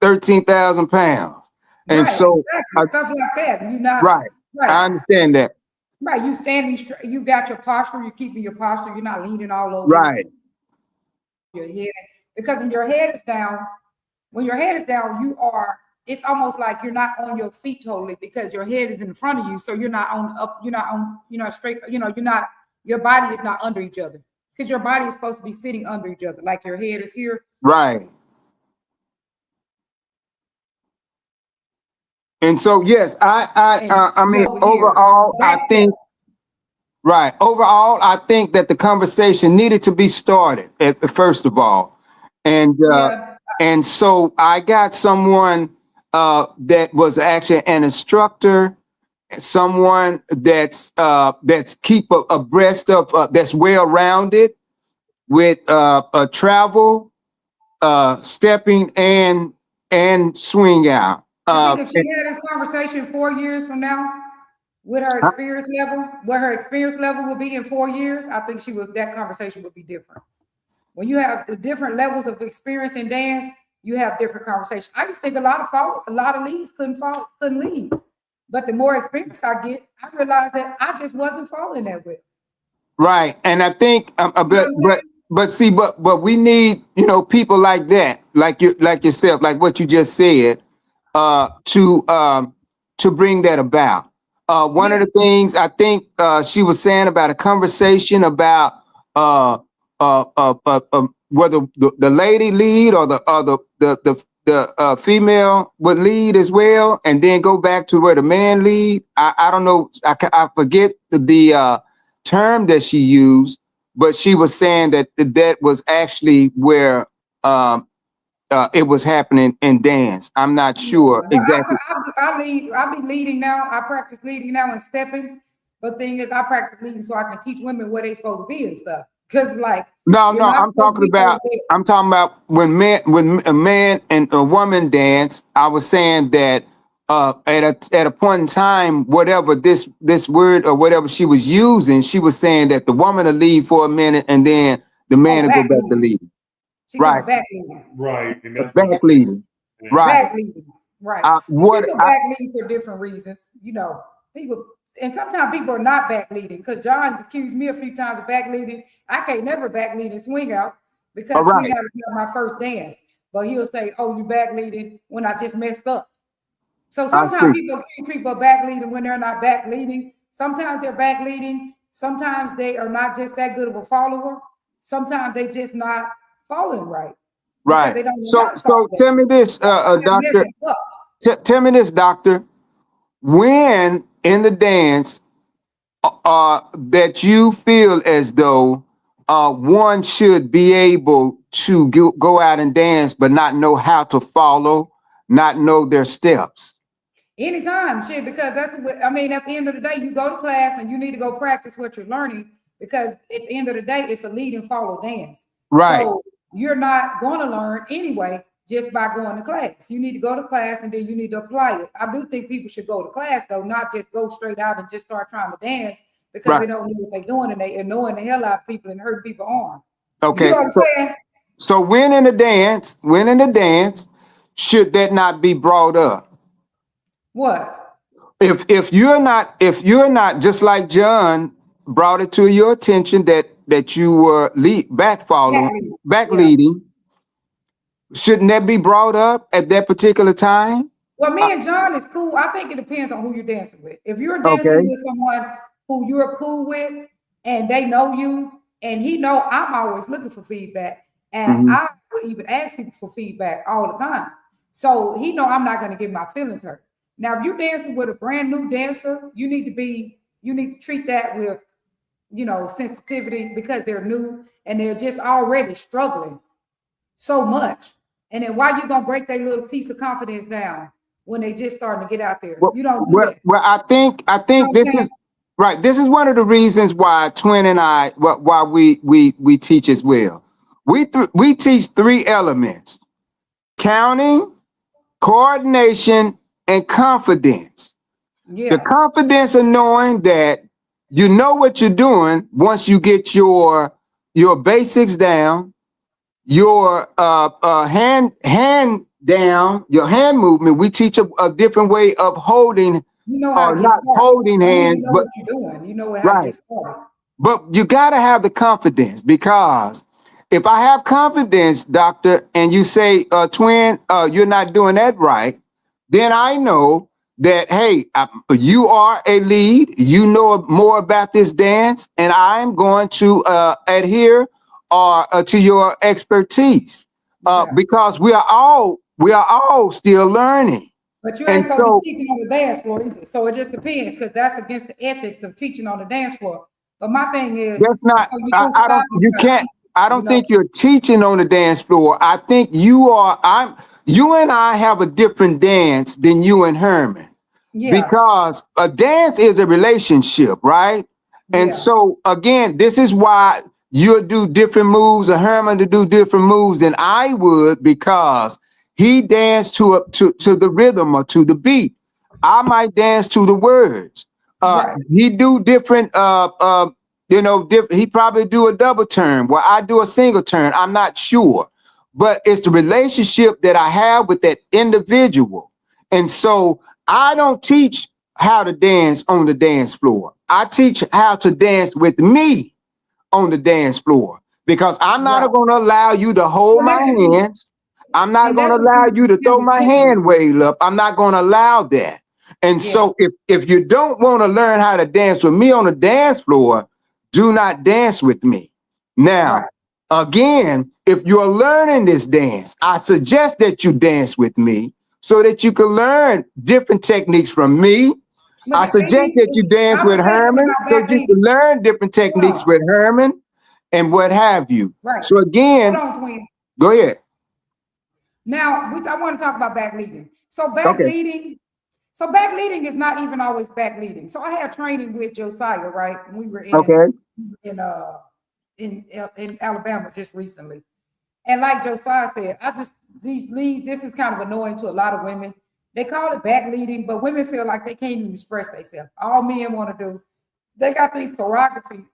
13,000 pounds. And right, so exactly. Stuff like that. You're not right. I understand that. Right. You standing straight, you got your posture, you're keeping your posture, you're not leaning all over right. Your head. Because when your head is down, it's almost like you're not on your feet totally, because your head is in front of you. So you're not straight, your body is not under each other. Because your body is supposed to be sitting under each other, like your head is here. Right. And so, yes, I mean, overall, I think, right. Overall, I think that the conversation needed to be started first of all. And, and so I got someone, that was actually an instructor, someone that's keep abreast of, that's well-rounded with, travel, stepping and swing out. I think if she had this conversation 4 years from now, with her experience level, where her experience level would be in 4 years, I think that conversation would be different. When you have the different levels of experience in dance, you have different conversations. I just think a lot of leads couldn't lead. But the more experience I get, I realize that I just wasn't falling that way. Right. And I think but we need, people like that, like yourself, like what you just said, to bring that about. One of the things I think she was saying about a conversation about whether the lady lead or the female would lead as well, and then go back to where the man lead. I don't know. I forget the term that she used, but she was saying that was actually where it was happening in dance. I'm not sure exactly. I be leading now. I practice leading now and stepping. But the thing is, I practice leading so I can teach women where they supposed to be and stuff. Cause like I'm talking about when a man and a woman dance. I was saying that at a point in time, whatever this word or whatever she was using, she was saying that the woman will lead for a minute and then the man will go back back to leading. leading. She's Right. back leading. Right. And that's Back leading. Right. Back leading. Right. What People back leading for different reasons. You know, people, and sometimes people are not back leading because John accused me a few times of back leading. I can't never back lead and swing out because swing out is not my first dance. But he'll say, "Oh, you back leading when I just messed up." So sometimes people accuse people of back leading when they're not back leading. Sometimes they're back leading. Sometimes they are not just that good of a follower. Sometimes they just not following right. Right. They don't So tell me this, doctor. Tell me this, doctor. When in the dance, that you feel as though one should be able to go out and dance, but not know how to follow, not know their steps. Anytime, shit, because that's what I mean. At the end of the day, you go to class and you need to go practice what you're learning because at the end of the day, it's a lead and follow dance. Right. So you're not going to learn anyway just by going to class. You need to go to class and then you need to apply it. I do think people should go to class though, not just go straight out and just start trying to dance because they don't know what they're doing and they annoying the hell out of people and hurting people's arm. Okay. You know what I'm saying? So when in the dance, should that not be brought up? What? If you're not just like John brought it to your attention that you were back leading, shouldn't that be brought up at that particular time? Well, me and John is cool. I think it depends on who you're dancing with. If you're dancing with someone who you're cool with and they know you and he know I'm always looking for feedback and I would even ask people for feedback all the time. So he know I'm not going to get my feelings hurt. Now, if you're dancing with a brand new dancer, you need to treat that with, sensitivity because they're new and they're just already struggling so much. And then why you gonna break their little piece of confidence down when they just starting to get out there? You don't do that. Well, I think this is right. This is one of the reasons why Twin and I, why we teach as well. We teach 3 elements: counting, coordination, and confidence. The confidence of knowing that you know what you're doing once you get your basics down, your hand down, your hand movement. We teach a different way of holding, not holding hands, you know but what you're doing. You know how to get started. But you gotta have the confidence, because if I have confidence, doctor, and you say, Twin, you're not doing that right, then I know that, hey, you are a lead, you know more about this dance, and I'm going to adhere to your expertise, because we are all still learning. But you ain't supposed to be teaching on the dance floor either. So it just depends, because that's against the ethics of teaching on the dance floor. But my thing is, that's not. I don't think you're teaching on the dance floor. I think you are. You and I have a different dance than you and Herman, because a dance is a relationship, right? And so again, this is why you'll do different moves, or Herman to do different moves than I would, because he danced to the rhythm or to the beat. I might dance to the words. He do different. He probably do a double turn while I do a single turn. I'm not sure. But it's the relationship that I have with that individual. And so I don't teach how to dance on the dance floor. I teach how to dance with me on the dance floor, because I'm not going to allow you to hold my hands. I'm not going to allow you to throw my hand way up. I'm not going to allow that. And so if you don't want to learn how to dance with me on the dance floor, do not dance with me. Now, again, if you're learning this dance, I suggest that you dance with me so that you can learn different techniques from me. I suggest that you dance with Herman so you can learn different techniques with Herman and what have you. So again, go ahead. Now, I want to talk about back leading. So back leading is not even always back leading. So I had training with Josiah, right? We were in Alabama just recently. And like Josiah said, these leads, this is kind of annoying to a lot of women They call it back leading, but women feel like they can't even express themselves. All men want to do, they got these choreographies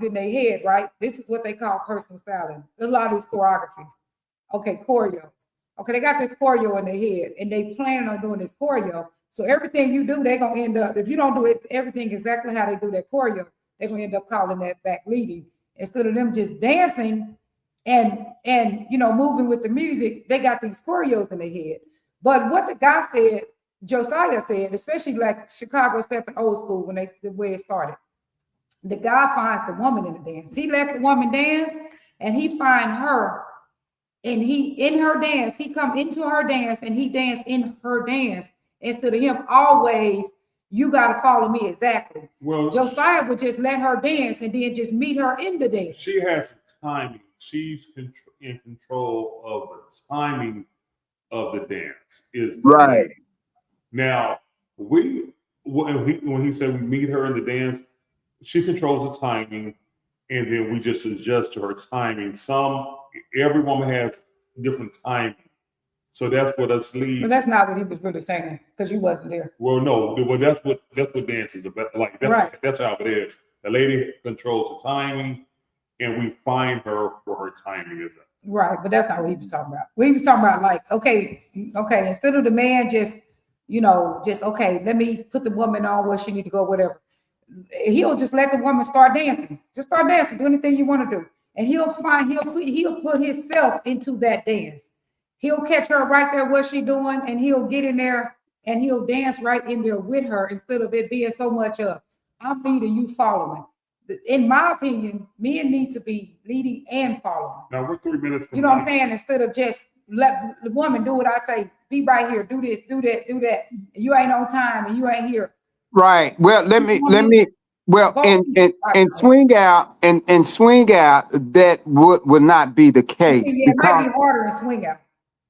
in their head, right? This is what they call personal styling. There's a lot of these choreographies. Okay, choreo. Okay, they got this choreo in their head, and they plan on doing this choreo. So everything you do, they're gonna end up, if you don't do it, everything exactly how they do that choreo, they're gonna end up calling that back leading. Instead of them just dancing and moving with the music, they got these choreos in their head. But what the guy said, Josiah said, especially like Chicago stepping old school the way it started, the guy finds the woman in the dance. He lets the woman dance, and he find her, and in her dance, he come into her dance, and he dance in her dance instead of him always. You got to follow me exactly. Well, Josiah would just let her dance and then just meet her in the dance. she has timing. She's in control of the timing of the dance. Is Right. Now, when he said we meet her in the dance, she controls the timing, and then we just adjust to her timing. Every woman has different timing. So that's what us leads. But that's not what he was really saying, because you wasn't there. Well, no, well, that's what dance is about. Like that's how it is. The lady controls the timing, and we find her where her timing is at. Right, but that's not what he was talking about. He was talking about like, okay, instead of the man just okay, let me put the woman on where she need to go, whatever. He'll just let the woman start dancing. Just start dancing, do anything you want to do. And he'll put himself into that dance. He'll catch her right there what she doing, and he'll get in there and he'll dance right in there with her, instead of it being so much of I'm leading, you following. In my opinion, men need to be leading and following. Now we're 3 minutes from you know what I'm saying? Instead of just let the woman do what I say, be right here, do this, do that, do that. And you ain't on time and you ain't here. Right. Well, let me and swing out that would not be the case. Yeah, it might be harder to swing out.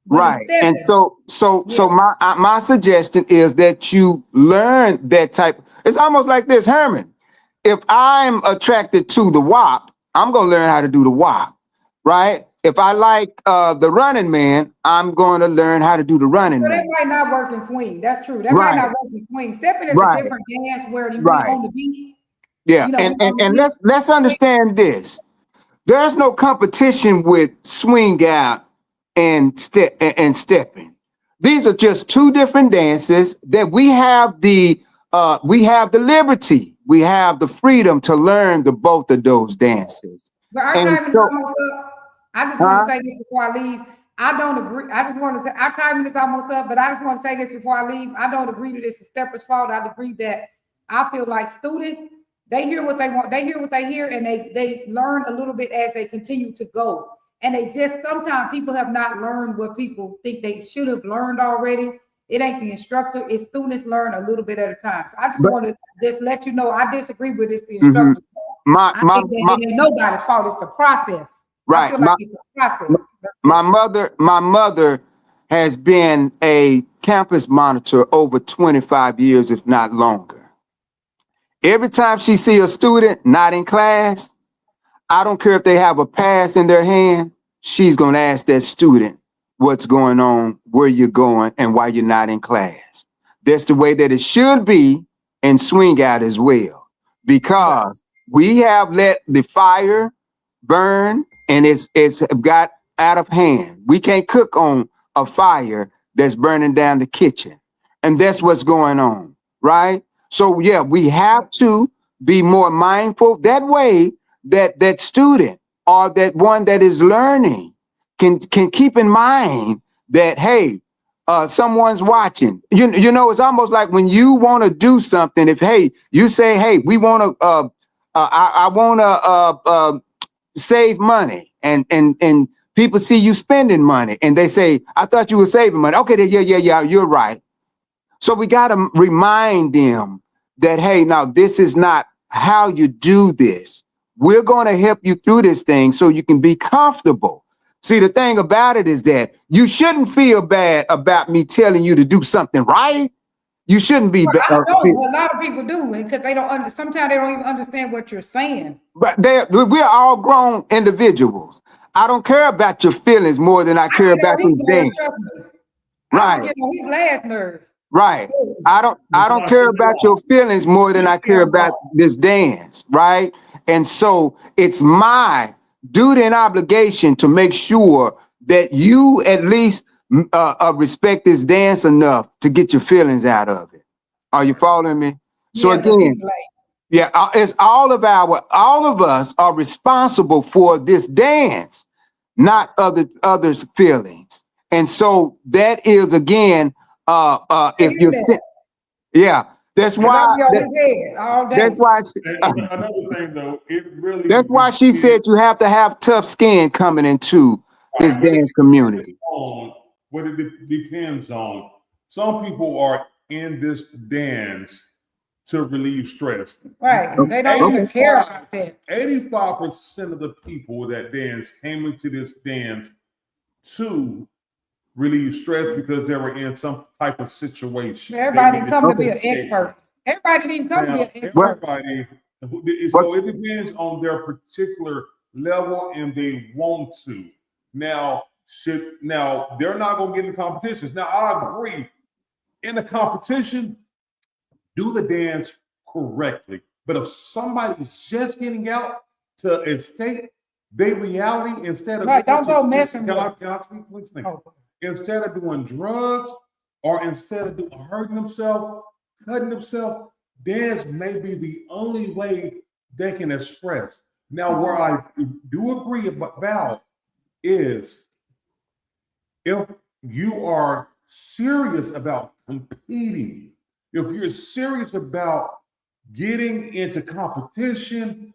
Right. And so my suggestion is that you learn that type. It's almost like this, Herman. If I'm attracted to the WAP, I'm going to learn how to do the WAP, right? If I like the running man, I'm going to learn how to do the running man. That might not work in swing. That's true. That might not work in swing. Stepping is a different dance where you on the beat. Yeah, and let's understand this. There's no competition with swing out and stepping. These are just two different dances that we have the liberty. We have the freedom to learn both of those dances. But our time is almost up. I just want to say this before I leave. I don't agree. I just want to say our time is almost up, but I just want to say this before I leave. I don't agree that it's a stepper's fault. I agree that I feel like students, they hear what they want, they hear what they hear, and they learn a little bit as they continue to go. And they just sometimes people have not learned what people think they should have learned already. It ain't the instructor, it's students learn a little bit at a time. So I just want to just let you know I disagree with this, the instructor. I think that it ain't nobody's fault, it's the process. Right. I feel like it's the process. My mother has been a campus monitor over 25 years, if not longer. Every time she see a student not in class, I don't care if they have a pass in their hand, she's going to ask that student what's going on, where you're going, and why you're not in class. That's the way that it should be in swing out as well, because we have let the fire burn and it's got out of hand. We can't cook on a fire that's burning down the kitchen. And that's what's going on, right? So yeah, we have to be more mindful. That way that student or that one that is learning can keep in mind that, hey, someone's watching. You know, it's almost like when you want to do something, if, hey, you say, hey, we want to, I want to save money, and people see you spending money and they say, I thought you were saving money. Okay, yeah, you're right. So we got to remind them that, hey, now this is not how you do this. We're going to help you through this thing so you can be comfortable. See, the thing about it is that you shouldn't feel bad about me telling you to do something right. You shouldn't be bad. A lot of people do, because they don't sometimes they don't even understand what you're saying. But we're all grown individuals. I don't care about your feelings more than I care about these things. I Right. get on his last nerve. Right. I don't care about your feelings more than I care about this dance, right? And so it's my duty and obligation to make sure that you at least respect this dance enough to get your feelings out of it. Are you following me? So Yeah, 'cause again, he's like, yeah, it's all of us are responsible for this dance, not others' feelings. And so that is again, if hear you're, that. yeah, that's 'Cause why, I'll be on his head all day. that's why, And another thing, though, it really that's why she said you have to have tough skin coming into this dance community. what it depends on. Some people are in this dance to relieve stress. Right. They don't even care about that. 85% of the people that dance came into this dance to relieve stress because they were in some type of situation. Everybody didn't come to be an Okay. expert. Everybody didn't come to be an expert. Everybody, so it depends on their particular level and they want to. Now they're not gonna get in competitions. Now I agree. In the competition, do the dance correctly. But if somebody's just getting out to escape their reality instead of Right, don't go messing can I with speak, please? Thank Oh. you. Instead of doing drugs or instead of hurting themselves, cutting themselves, dance may be the only way they can express. Now, where I do agree about is if you are serious about competing, if you're serious about getting into competition,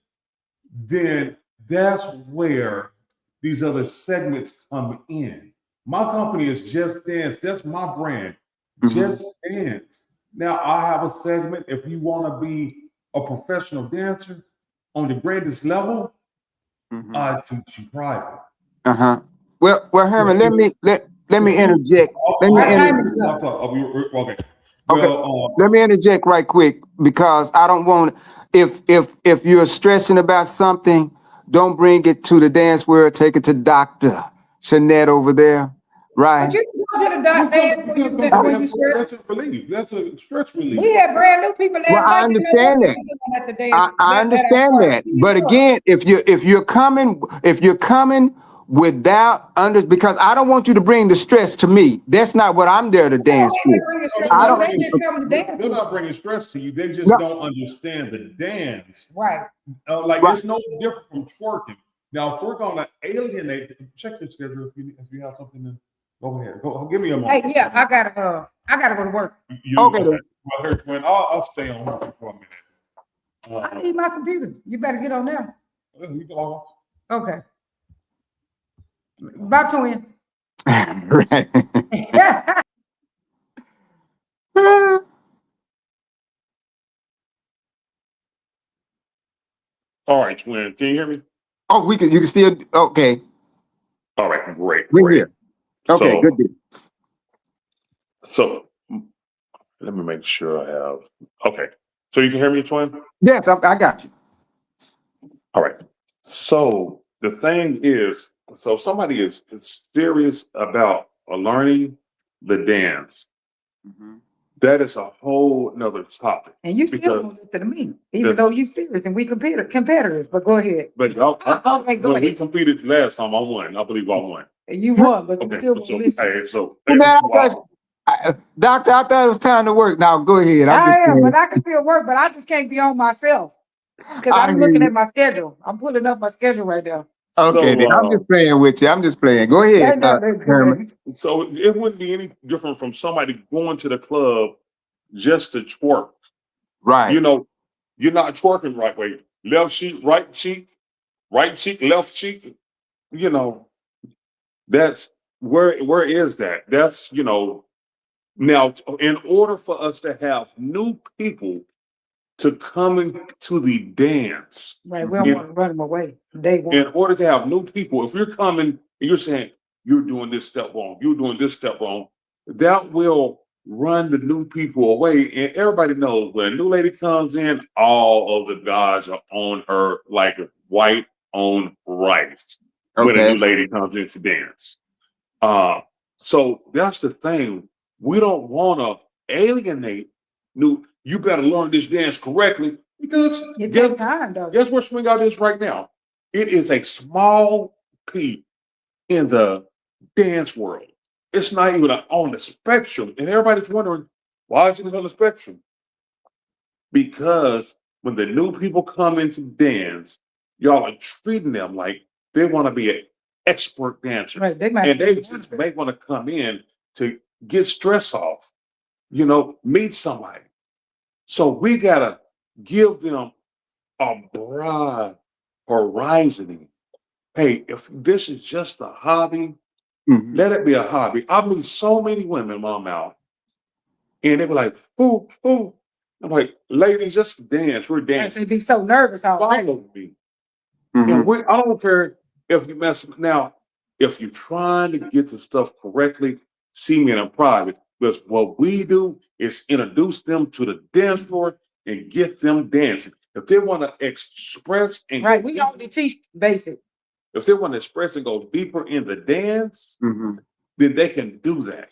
then that's where these other segments come in. My company is Just Dance. That's my brand, Just Dance. Now, I have a segment. If you want to be a professional dancer on the greatest level, I teach you private. Well, Herman, let me interject. Okay. Okay. Well, Let me interject right quick because I don't want if you're stressing about something, don't bring it to the dance world. Take it to Dr. Shanette over there, right? But you can go to the doctor when you stress. that's a relief. That's a stress relief. We had brand new people last Well, I night. understand that. At the dance, I understand that. But again, if you're coming without because I don't want you to bring the stress to me. That's not what I'm there to dance for. I don't. They just come to dance. They're not bringing stress to you. They just No. don't understand the dance. Right. Like Right. it's no different from twerking. Now, if we're gonna alienate, check your schedule. If you have something, then go ahead. Go. Give me a moment. Hey, yeah, I gotta go to work. Okay. Well, here, twin. I'll stay on for a minute. I need my computer. You better get on there. You can log off. Okay. Bye, twin. Right. All right, twin. Can you hear me? Oh, you can still okay. All right, great. We're here. Okay, So- good deal. So let me make sure I have. Okay. So you can hear me, twin? Yes, I got you. All right. So the thing is, so if somebody is serious about learning the dance, that is a whole nother topic. And you still Because- don't listen to me, even though you serious and we competitors. But go ahead. But y'all, Okay, go when we ahead. competed last time, I won. I believe I won. You won, but you Okay. still won't So, listen. hey, so Well, man, Doctor, I thought it was time to work. Now go ahead. I am, playing. but I can still work, but I just can't be on myself because I I'm hear looking you. at my schedule. I'm pulling up my schedule right now. Okay, then. I'm just playing with you. I'm just playing. Go ahead, Herman. So it wouldn't be any different from somebody going to the club just to twerk. Right. You know, you're not twerking right way. Left cheek, right cheek, left cheek. You know, that's where is that? That's, you know, now in order for us to have new people to come into the dance, Right, we don't want to run them away. Day one. in order to have new people, if you're coming and you're saying you're doing this step wrong, you're doing this step wrong, that will run the new people away. And everybody knows when a new lady comes in, all of the guys are on her like white on rice when a Okay. new lady comes in to dance. So that's the thing. we don't want to alienate new. You better learn this dance correctly because It takes time though. guess where swing out is right now? It is a small piece in the dance world. It's not even on the spectrum. And everybody's wondering, why is it on the spectrum? Because when the new people come into dance, y'all are treating them like they want to be an expert dancer. Right. They might And they just may want to come in to get stress off, meet somebody. So we got to give them a broad horizon. Hey, if this is just a hobby, let it be a hobby. I meet so many women when I'm out, and they be like, who? I'm like, ladies, just dance. We're dancing. They'd be so nervous already. Follow me. And I don't care if you mess now, if you're trying to get the stuff correctly, see me in private. Because what we do is introduce them to the dance floor and get them dancing. If they want to express and Right. We only teach basic. if they want to express and go deeper in the dance, then they can do that.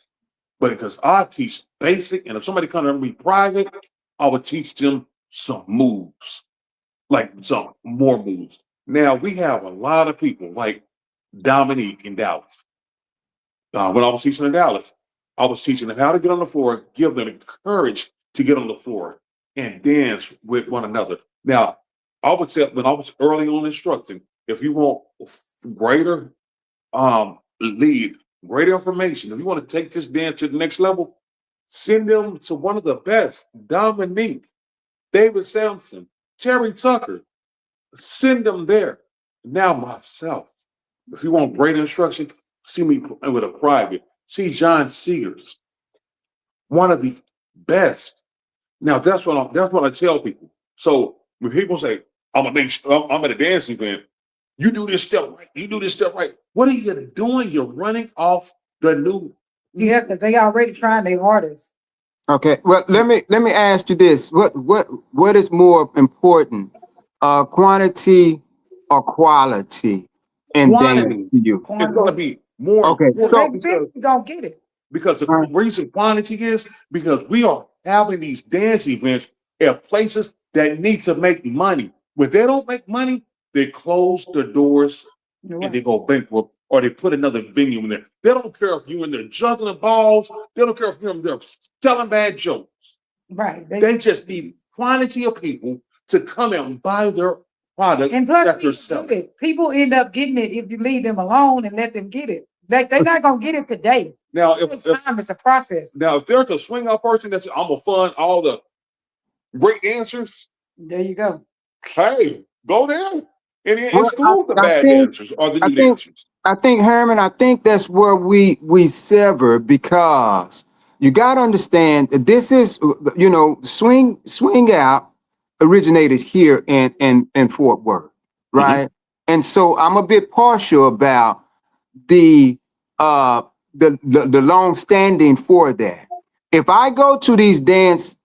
But because I teach basic, and if somebody comes to me private, I would teach them some moves, like some more moves. Now we have a lot of people like Dominique in Dallas. When I was teaching in Dallas, I was teaching them how to get on the floor, give them the courage to get on the floor and dance with one another. Now, I would say when I was early on instructing, if you want greater lead, greater information, if you want to take this dance to the next level, send them to one of the best, Dominique, David Sampson, Terry Tucker. Send them there. Now myself, if you want great instruction, see me with a private. See John Seegers, one of the best. Now that's what I tell people. So when people say, I'm at a dance event, you do this step right, you do this step right. What are you doing? You're running off the new. Yeah, because they already trying their hardest. Okay. Well, let me ask you this: what is more important, quantity or quality in Quantity. dance to you? It's going to be more. Okay, important so They gonna get it. because the reason quantity is because we are having these dance events at places that need to make money. When they don't make money, they close the doors and they go bankrupt, or they put another venue in there. They don't care if you're in there juggling balls. They don't care if you're in there telling bad jokes. Right. They just need quantity of people to come and buy their product And plus, that they're selling. people end up getting it if you leave them alone and let them get it. They're not gonna get it today. Now, It's a process. Now, if there's a swing out person that's I'm gonna fund all the great dancers, There you go. hey, go there and Well, exclude the I bad think- dancers or the I new think- dancers. I think, Herman, I think that's where we sever, because you got to understand that this is, swing out originated here in Fort Worth, right? And so I'm a bit partial about the long standing for that. If I go to these dance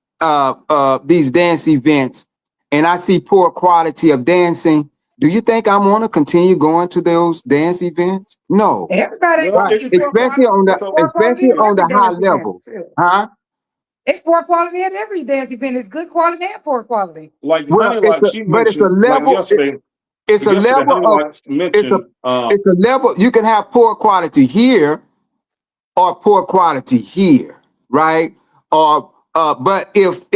events and I see poor quality of dancing, do you think I want to continue going to those dance events? No. Everybody, Well, Right. Especially on the high level. Huh? It's poor quality at every dance event. It's good quality and poor quality. Like Well, Honey Lot, she but it's a mentioned, like level. yesterday. It's a yesterday, level Honey of. Lot mentioned, It's a level. You can have poor quality here, or poor quality here, right? Or but if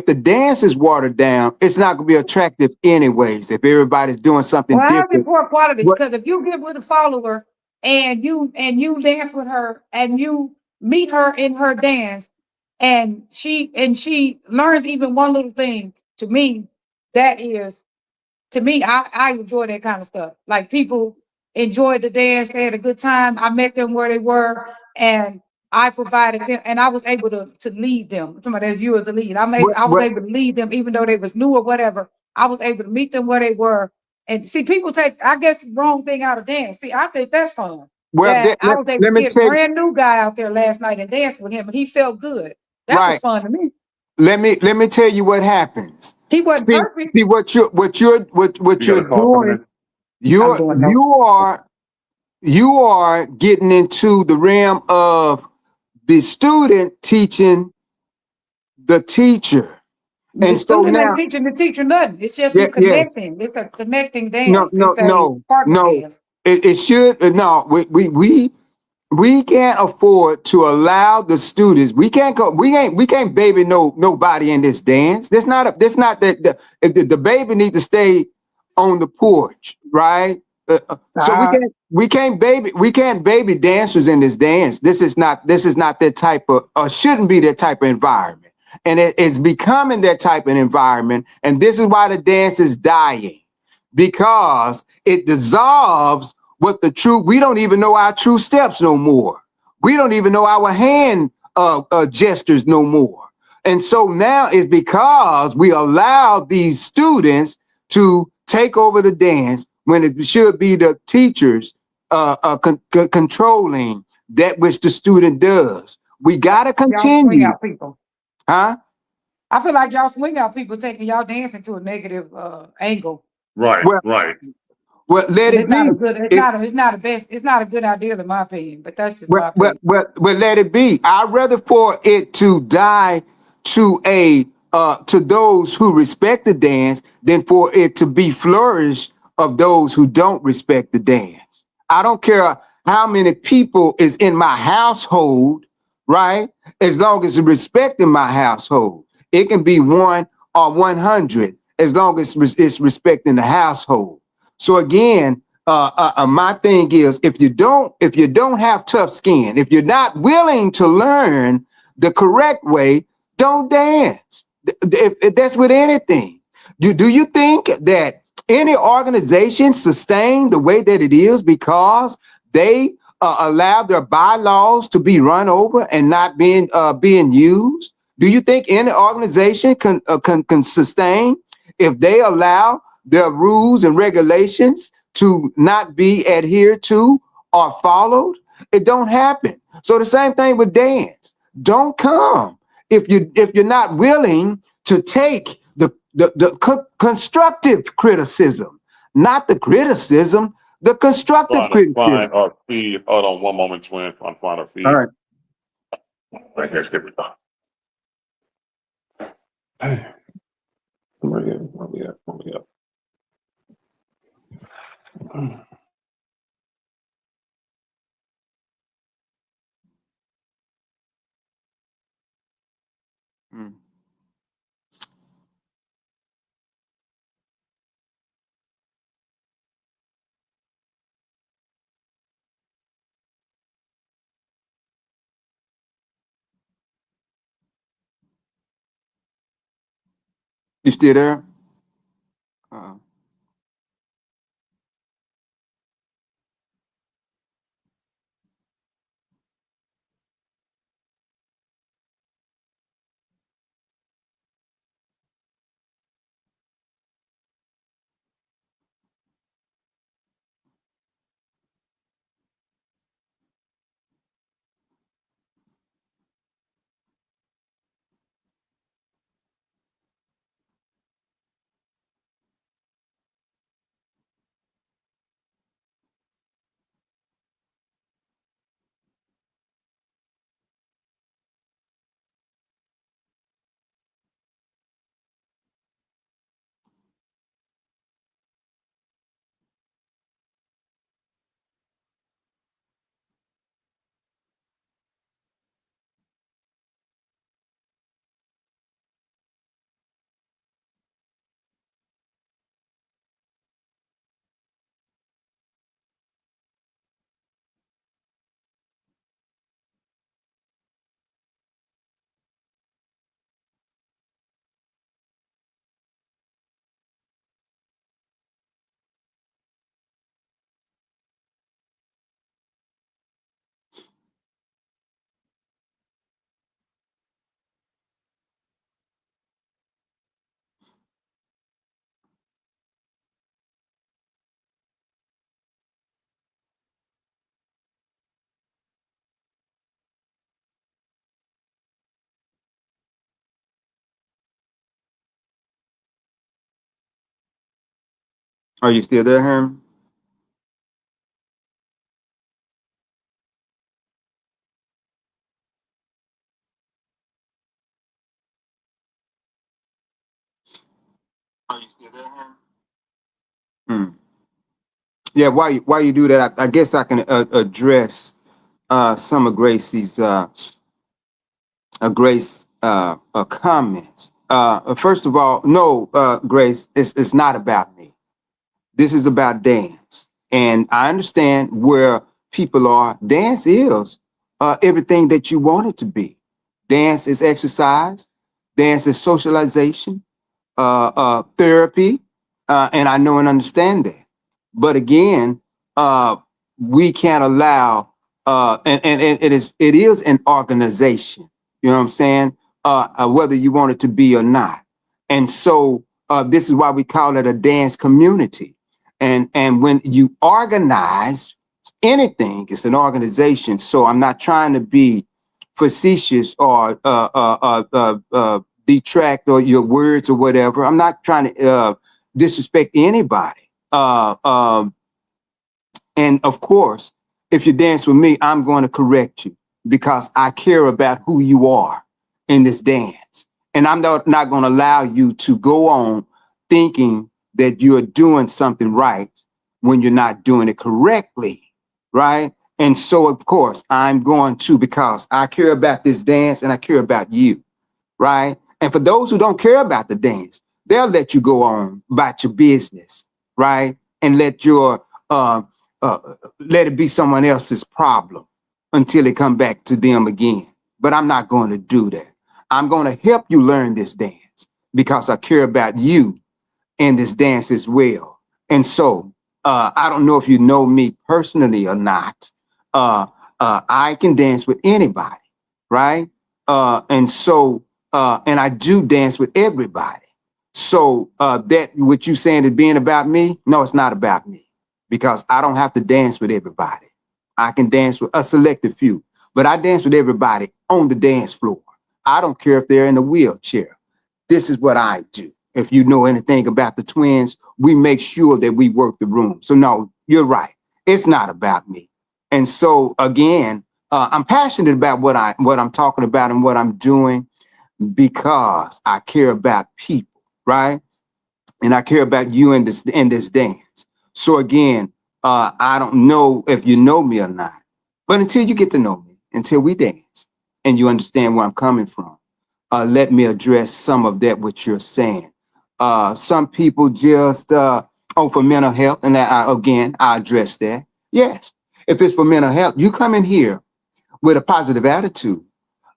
the dance is watered down, it's not going to be attractive anyways. If everybody's doing something Well, how's it different. poor quality? What- Because if you get with a follower and you dance with her and you meet her in her dance and she learns even one little thing, to me, I enjoy that kind of stuff. Like, people enjoyed the dance, they had a good time. I met them where they were, and I provided them, and I was able to lead them. Somebody as you as the lead. I was able to lead them, even though they was new or whatever. I was able to meet them where they were. And see, people take, I guess, the wrong thing out of dance. See, I think that's fun. Well, I was able let to me get a tell you, brand new guy out there last night and dance with him, and he felt good. That was Right. fun to me. let me tell you what happens. He wasn't perfect. See what you're doing. You are getting into the realm of the student teaching the teacher. The And so student ain't now, teaching the teacher nothing. It's just you yes, connecting. It's a connecting no, dance. no, It's a no, partner no. dance. It should no. We can't afford to allow the students. We can't go. We can't baby nobody in this dance. That's not a. That's not that. The baby needs to stay on the porch, right? So we can't baby dancers in this dance. This is not that type of, shouldn't be that type of environment. And it's becoming that type of environment. And this is why the dance is dying, because it dissolves what the true, we don't even know our true steps no more. We don't even know our hand gestures no more. And so now it's because we allow these students to take over the dance when it should be the teachers controlling that which the student does. We got to Y'all swing continue. out people. Huh? I feel like y'all swing out people taking y'all dancing to a negative angle. Right, Well, right. well, let And it it's not be. a good, it's not a good idea in my opinion, but that's just my opinion. Well, let it be. I'd rather for it to die to to those who respect the dance than for it to be flourished of those who don't respect the dance. I don't care how many people is in my household, right? As long as it's respecting my household. It can be 1 or 100 as long as it's respecting the household. So again, my thing is, if you don't have tough skin, if you're not willing to learn the correct way, don't dance. If that's with anything. Do you think that any organization sustain the way that it is because they allow their bylaws to be run over and not being used? Do you think any organization can sustain if they allow their rules and regulations to not be adhered to or followed? It don't happen. So the same thing with dance. Don't come if you're not willing to take the constructive criticism, not the criticism, the constructive Trying to find criticism. our feed. Hold on one moment, twin. Trying to find our feed. All right. Right here. Here we go. Where we at? Mm. You still there? Uh, are you still there, Herm? Are you still there, Hannah? Yeah, while you do that, I guess I can address some of Gracie's comments. First of all, no, Grace, it's not about me. This is about dance, and I understand where people are. Dance is everything that you want it to be. Dance is exercise. Dance is socialization, therapy, and I know and understand that. But again, we can't allow, and it is an organization. You know what I'm saying? Whether you want it to be or not. And so this is why we call it a dance community. And when you organize anything, it's an organization. So I'm not trying to be facetious or detract or your words or whatever. I'm not trying to disrespect anybody. And of course, if you dance with me, I'm going to correct you because I care about who you are in this dance. And I'm not going to allow you to go on thinking that you're doing something right when you're not doing it correctly, right? And so, of course, I'm going to, because I care about this dance and I care about you, right? And for those who don't care about the dance, they'll let you go on about your business, right? And let your let it be someone else's problem until it come back to them again. But I'm not going to do that. I'm going to help you learn this dance because I care about you in this dance as well. And so I don't know if you know me personally or not. I can dance with anybody, right? And I do dance with everybody. So that what you saying is being about me? No, it's not about me because I don't have to dance with everybody. I can dance with a selected few, but I dance with everybody on the dance floor. I don't care if they're in a wheelchair. This is what I do. If you know anything about the twins, we make sure that we work the room. So no, you're right. It's not about me. And so again, I'm passionate about what I'm talking about and what I'm doing because I care about people, right? And I care about you in this dance. So again, I don't know if you know me or not, but until you get to know me, until we dance, and you understand where I'm coming from, let me address some of that what you're saying. Some people just for mental health, and again, I address that. Yes, if it's for mental health, you come in here with a positive attitude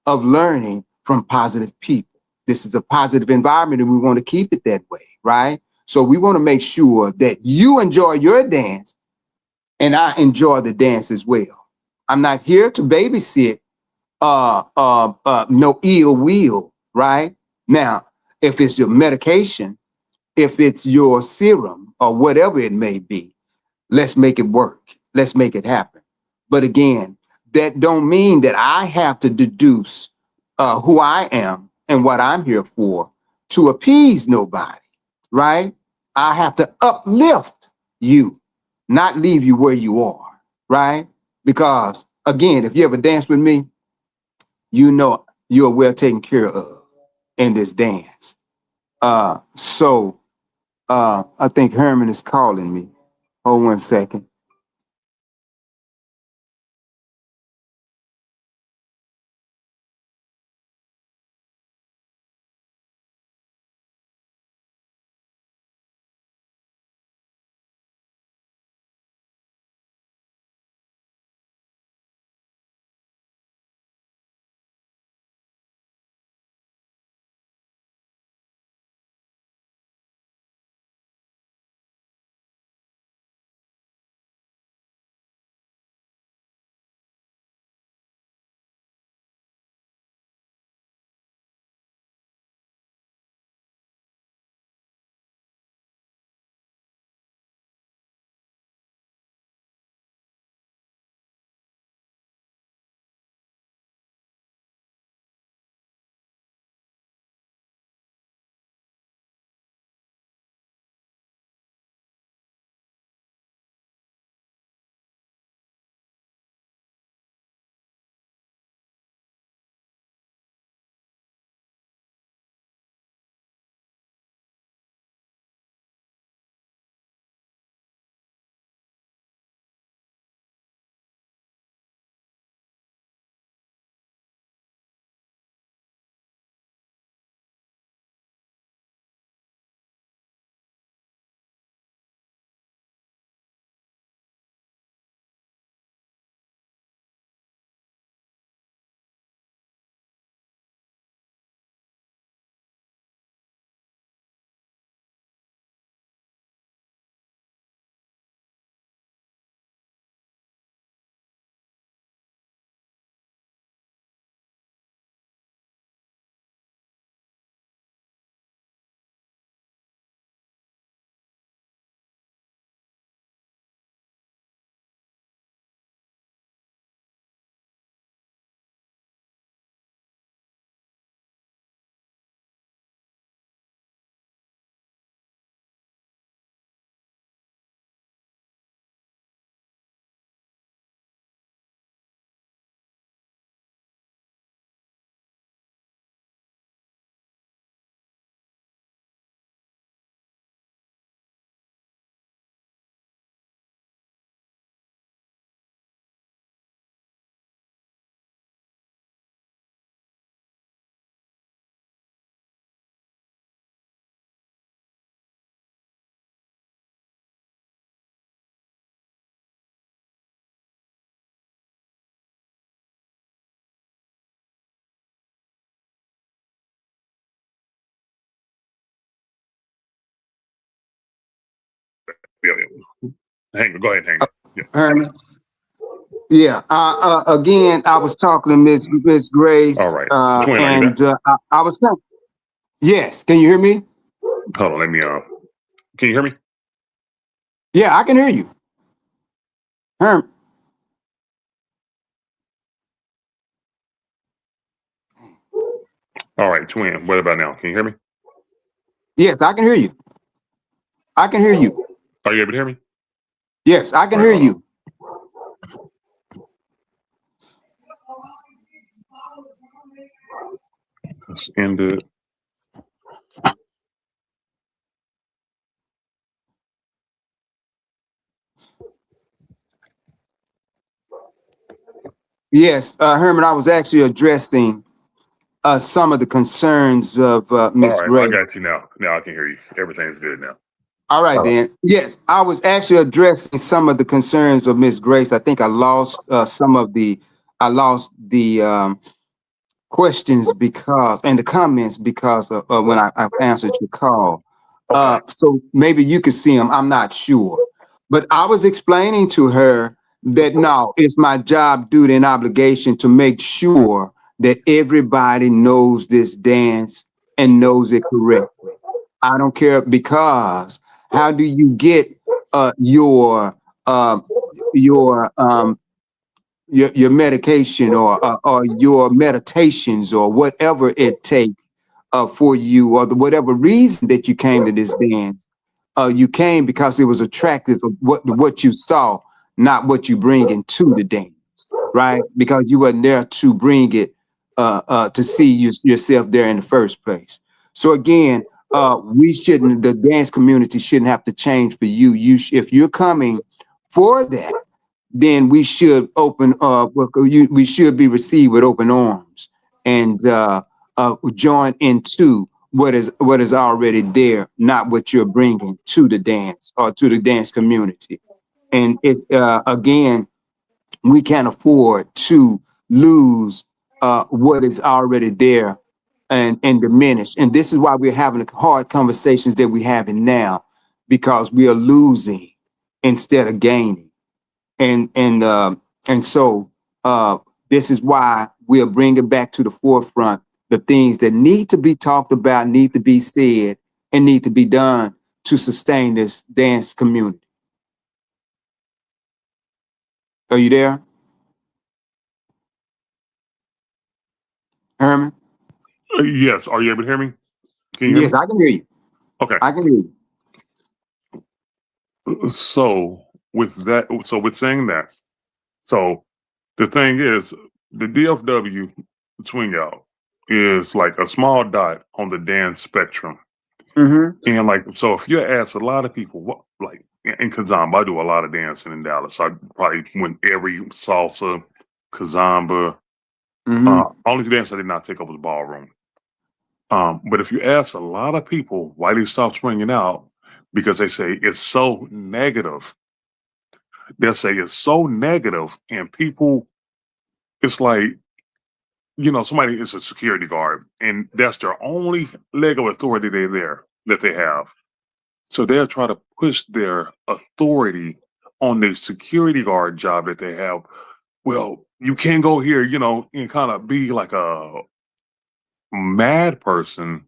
of learning from positive people. This is a positive environment and we want to keep it that way, right? So we want to make sure that you enjoy your dance and I enjoy the dance as well. I'm not here to babysit no ill will, right? Now, if it's your medication, if it's your serum or whatever it may be, let's make it work. Let's make it happen. But again, that don't mean that I have to deduce who I am and what I'm here for to appease nobody, right? I have to uplift you, not leave you where you are, right? Because again, if you ever dance with me, you know you're well taken care of in this dance. So I think Herman is calling me. Hold 1 second. yeah. Hang on, go ahead, hang on. Yeah. Herman. Yeah. Again, I was talking to Miss Grace. All right. Twin, are you And there? I was telling. Yes. Can you hear me? Hold on, let me can you hear me? Yeah, I can hear you. Herman. All right, twin. What about now? Can you hear me? Yes, I can hear you. I can hear you. Are you able to hear me? Yes, I can All right, hear hold on. you. Let's end it. Yes, Herman, I was actually addressing some of the concerns of All Miss right, I Grace. got you now. Now I can hear you. Everything's good now. All right, All right. then. Yes, I was actually addressing some of the concerns of Miss Grace. I think I lost the questions because and the comments because of when I answered your call. Okay. So maybe you could see them. I'm not sure, but I was explaining to her that no, it's my job, duty, and obligation to make sure that everybody knows this dance and knows it correctly. I don't care because how do you get your your medication or your meditations or whatever it takes for you or whatever reason that you came to this dance, you came because it was attractive of what you saw, not what you bring into the dance, right? Because you weren't there to bring it to see yourself there in the first place. So again, the dance community shouldn't have to change for you. If you're coming for that, then we should we should be received with open arms and join into what is already there, not what you're bringing to the dance or to the dance community. And it's again, we can't afford to lose what is already there and diminish. And this is why we're having the hard conversations that we're having now, because we are losing instead of gaining. And so this is why we'll bring it back to the forefront. The things that need to be talked about, need to be said, and need to be done to sustain this dance community. Are you there, Herman? Yes. Are you able to hear me? Can you hear Yes, me? I can hear you. Okay. I can hear you. So with saying that, so the thing is, the DFW swing out is like a small dot on the dance spectrum. Mm-hmm. And like, so if you ask a lot of people, what, like in Kazamba, I do a lot of dancing in Dallas. I probably went every salsa, Kazamba. Mm-hmm. Only dance I did not take up was ballroom. But if you ask a lot of people why they stop swinging out, because they say it's so negative. They'll say it's so negative, and people, it's like, somebody is a security guard, and that's their only leg of authority that they have. So they'll try to push their authority on the security guard job that they have. Well, you can't go here, and kind of be like a mad person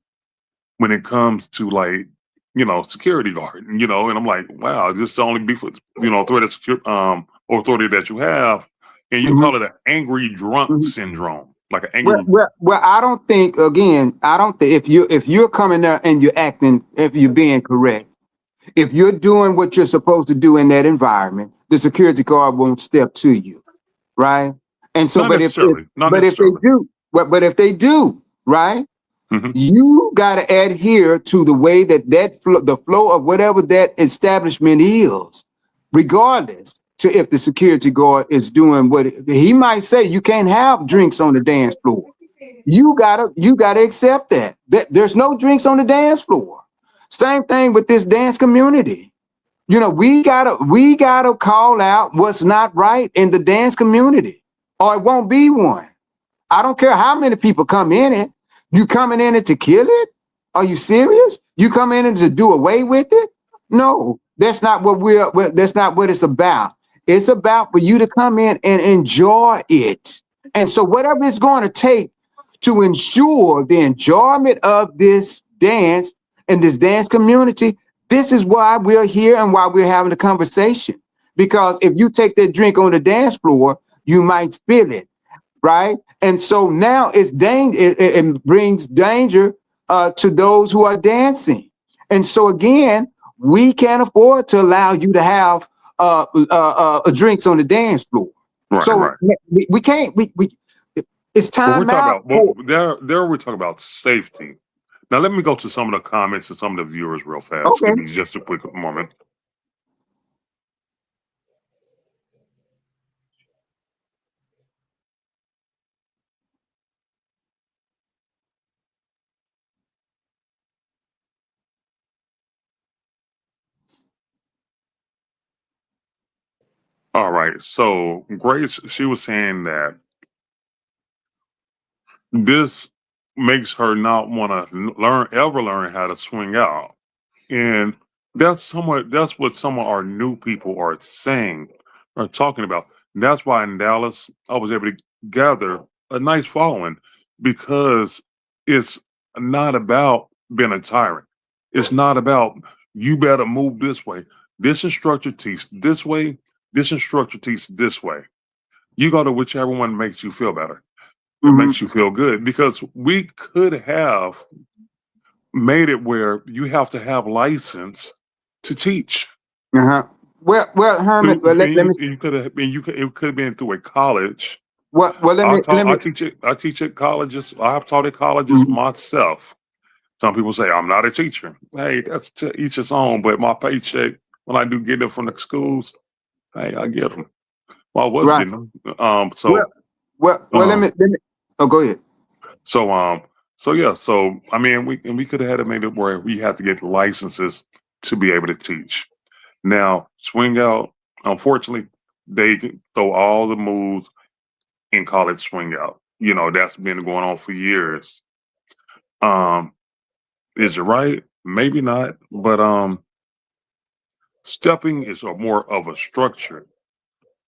when it comes to like, security guard, and I'm like, wow, this is the only beef with, authority that you have. And you Mm-hmm. call it an angry drunk Mm-hmm. syndrome, like an Well, angry. well, well, I don't think. Again, I don't think if you're coming there and you're acting, if you're being correct, if you're doing what you're supposed to do in that environment, the security guard won't step to you, right? And so, Not necessarily. Not but if they necessarily. do, but if they do, right, Hmm. you got to adhere to the way the flow of whatever that establishment is, regardless to if the security guard is doing what he might say. You can't have drinks on the dance floor. You gotta accept that there's no drinks on the dance floor. Same thing with this dance community. We gotta call out what's not right in the dance community, or it won't be one. I don't care how many people come in it. You coming in it to kill it? Are you serious? You come in it to do away with it? No, That's not what that's not what it's about. It's about for you to come in and enjoy it. And so whatever it's going to take to ensure the enjoyment of this dance and this dance community, this is why we're here and why we're having a conversation. Because if you take that drink on the dance floor, you might spill it, right? And so now it's danger. It brings danger to those who are dancing. And so again, we can't afford to allow you to have drinks on the dance floor. Right, So right. we can't. It's But time we're talking out. about well, there we're talking about safety. Now let me go to some of the comments and some of the viewers real fast. Okay. Give me just a quick moment. All right. So Grace, she was saying that this makes her not want to ever learn how to swing out. And that's what some of our new people are saying or talking about. That's why in Dallas I was able to gather a nice following because it's not about being a tyrant. It's not about you better move this way. This instructor teaches this way. This instructor teaches this way. You go to whichever one makes you feel better. It Mhm. makes you feel good because we could have made it where you have to have license to teach. Uh-huh. Well, Herman. Well, let me. You could have been. It could have been through a college. Well, let me. I teach it. I teach at colleges. I have taught at colleges Mhm. myself. Some people say I'm not a teacher. Hey, that's to each his own. But my paycheck, when I do get them from the schools, hey, I get them. Well, I was Right. getting them. So Well, let me. Oh, go ahead. So yeah. So I mean, we could have had it made it where we had to get licenses to be able to teach. Now, swing out, unfortunately, they can throw all the moves in college swing out. You know, that's been going on for years. Um, is it right? Maybe not, but stepping is more of a structure.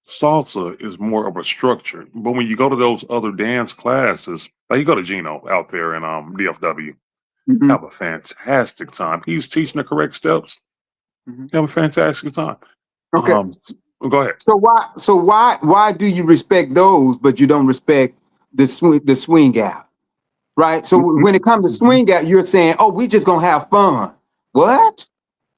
Salsa is more of a structure. But when you go to those other dance classes, like you go to Gino out there in DFW, Mhm. have a fantastic time. He's teaching the correct steps. Mhm. Have a fantastic time. Okay. Go ahead. So why do you respect those, but you don't respect the swing out? Right. So when it comes to swing out, you're saying, "Oh, we just gonna have fun." What?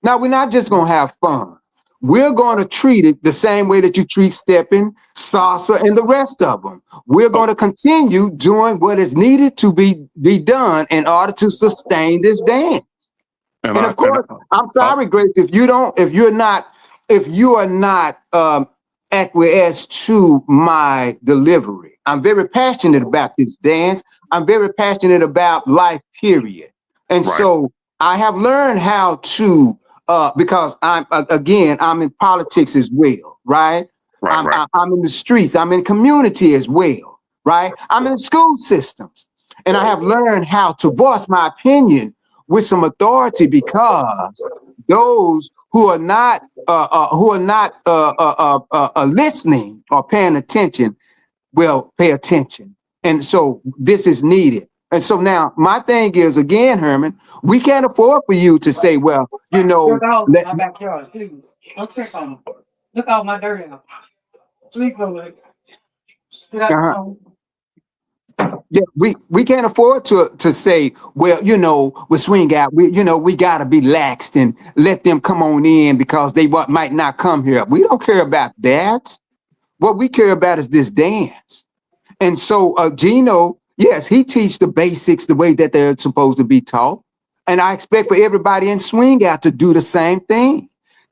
Now we're not just gonna have fun. We're gonna treat it the same way that you treat stepping, salsa, and the rest of them. We're gonna continue doing what is needed to be done in order to sustain this dance. And of course, I'm sorry, Grace, if you are not acquiesce to my delivery. I'm very passionate about this dance. I'm very passionate about life, period. And Right. so I have learned how to because I'm in politics as well, right? Right. I'm in the streets. I'm in community as well, right? I'm in school systems, and I have learned how to voice my opinion with some authority because those who are not listening or paying attention will pay attention, and so this is needed. And so now my thing is again, Herman, we can't afford for you to say, well, you know, In my backyard, please. Don't check on them. Look all my dirt out. Please go look. Get out the uh-huh. phone. Yeah, we can't afford to say, well, you know, with swing out, we gotta be laxed and let them come on in because they might not come here. We don't care about that. What we care about is this dance. And so Gino, yes, he teach the basics the way that they're supposed to be taught. And I expect for everybody in swing out to do the same thing.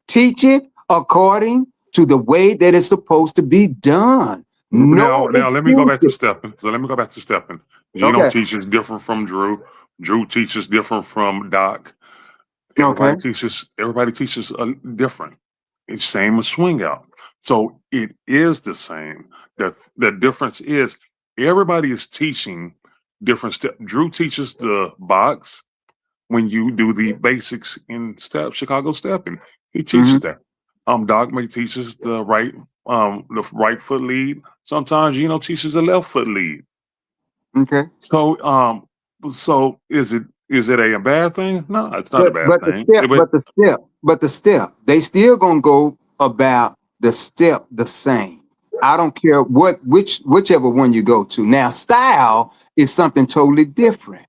Teach it according to the way that it's supposed to be done. No Now let me go back to excuses. stepping. So let me go back to stepping. Gino Okay. teaches different from Drew. Drew teaches different from Doc. Okay. Everybody teaches different. It's same as swing out. So it is the same. The difference is everybody is teaching different steps. Drew teaches the box when you do the basics in Chicago stepping. He teaches that. Doc may teaches the right foot lead. Sometimes teaches the left foot lead. Okay. So is it a bad thing? No, it's not a bad thing. But the step, they still gonna go about the step the same. I don't care whichever one you go to. Now, style is something totally different.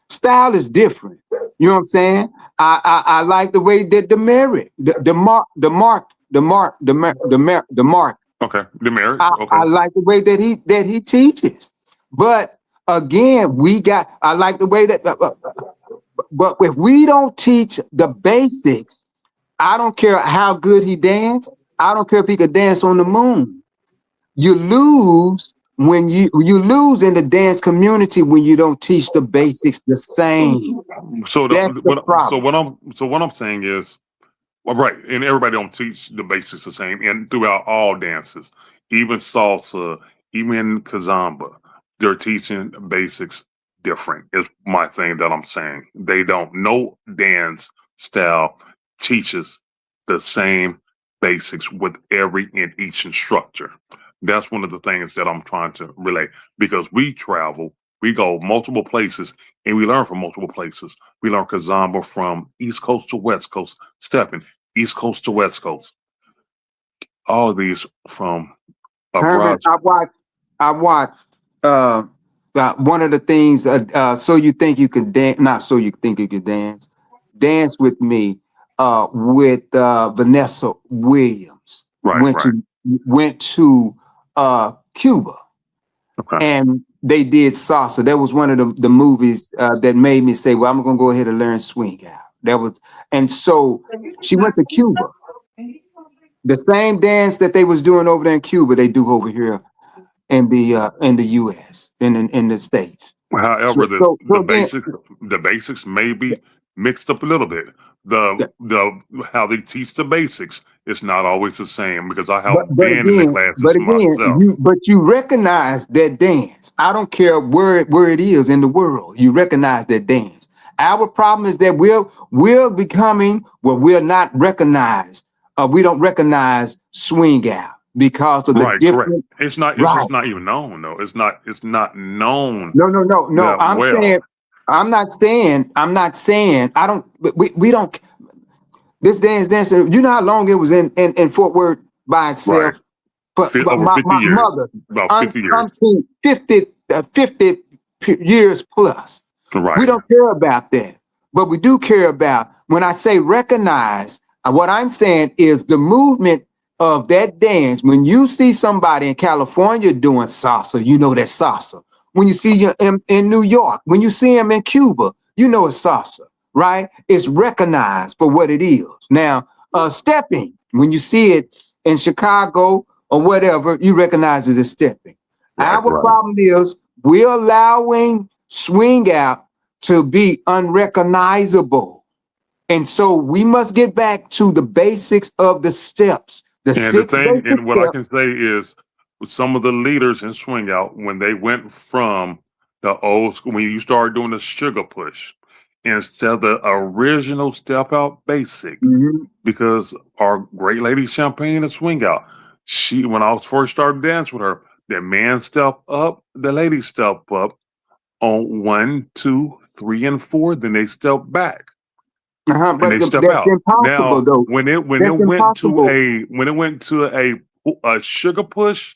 Style is different. You know what I'm saying? I like the way that the mark. Okay, the merit. Okay. I like the way that he teaches. But again, I like the way that. But if we don't teach the basics, I don't care how good he dance. I don't care if he could dance on the moon. You lose when you lose in the dance community when you don't teach the basics the same. So That's the problem. what I'm saying is, well, right, and everybody don't teach the basics the same, and throughout all dances, even salsa, even kazamba, they're teaching basics different. Is my thing that I'm saying. They don't. No dance style teaches the same basics with every and each instructor. That's one of the things that I'm trying to relay, because we travel, we go multiple places, and we learn from multiple places. We learn kazamba from East Coast to West Coast, stepping East Coast to West Coast. All of these from Herman, abroad. I watched one of the things. So you think you can dance? Not so you think you can dance. Dance with me with Vanessa Williams. Went to Cuba, Okay. and they did salsa. That was one of the movies that made me say, well, I'm gonna go ahead and learn swing out. And so she went to Cuba. The same dance that they was doing over there in Cuba, they do over here in the US, in the States. However, the basics may be mixed up a little bit. The how they teach the basics is not always the same, because I have been in the classes myself. But you recognize that dance. I don't care where it is in the world. You recognize that dance. Our problem is that we're becoming we're not recognized. We don't recognize swing out because of the different. Correct. It's just not even known though. It's not known. No. I'm not saying I don't. We don't. This dance. You know how long it was in Fort Worth by itself. Right. My 50 years. mother, About 50 years. 50 years plus. Right. We don't care about that, but we do care about when I say recognize. What I'm saying is the movement of that dance. When you see somebody in California doing salsa, you know that's salsa. When you see you in New York, when you see him in Cuba, you know it's salsa, right? It's recognized for what it is. Now, stepping, when you see it in Chicago or whatever, you recognize it as stepping. Our problem is we're allowing swing out to be unrecognizable. And so we must get back to the basics of the steps. What I can say is some of the leaders in swing out, when they went from the old school, when you started doing the sugar push instead of the original step out basic, because our great lady Champagne and swing out, when I first started dancing with her, the man step up, the lady step up on 1, 2, 3, and 4, then they step back. But and they step that's out. impossible, Now, though. when it went to a sugar push,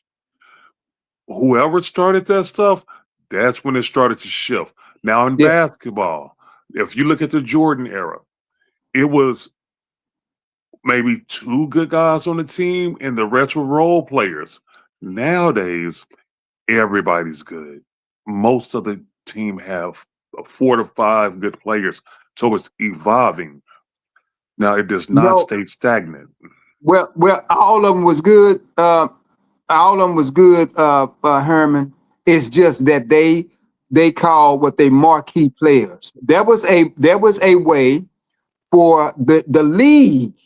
whoever started that stuff, that's when it started to shift. Now in basketball, if you look at the Jordan era, it was maybe 2 good guys on the team and the rest were role players. Nowadays, everybody's good. Most of the team have 4 to 5 good players. So it's evolving. Now it does not stay stagnant. Well, all of them was good. Herman. It's just that they call what they marquee players. There was a way for the league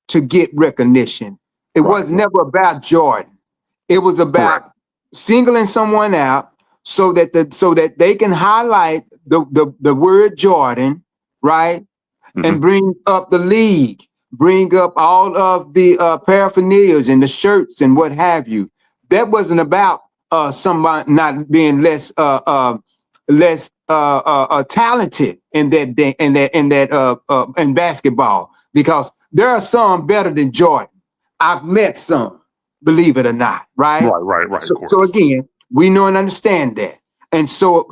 to get recognition. It was never about Jordan. It was about singling someone out so that they can highlight the word Jordan, right? And bring up the league. bring up all of the paraphernalias and the shirts and what have you. That wasn't about somebody not being less talented in basketball, because there are some better than Jordan. I've met some, believe it or not, right? Right. So, Of course. so again, we know and understand that, and so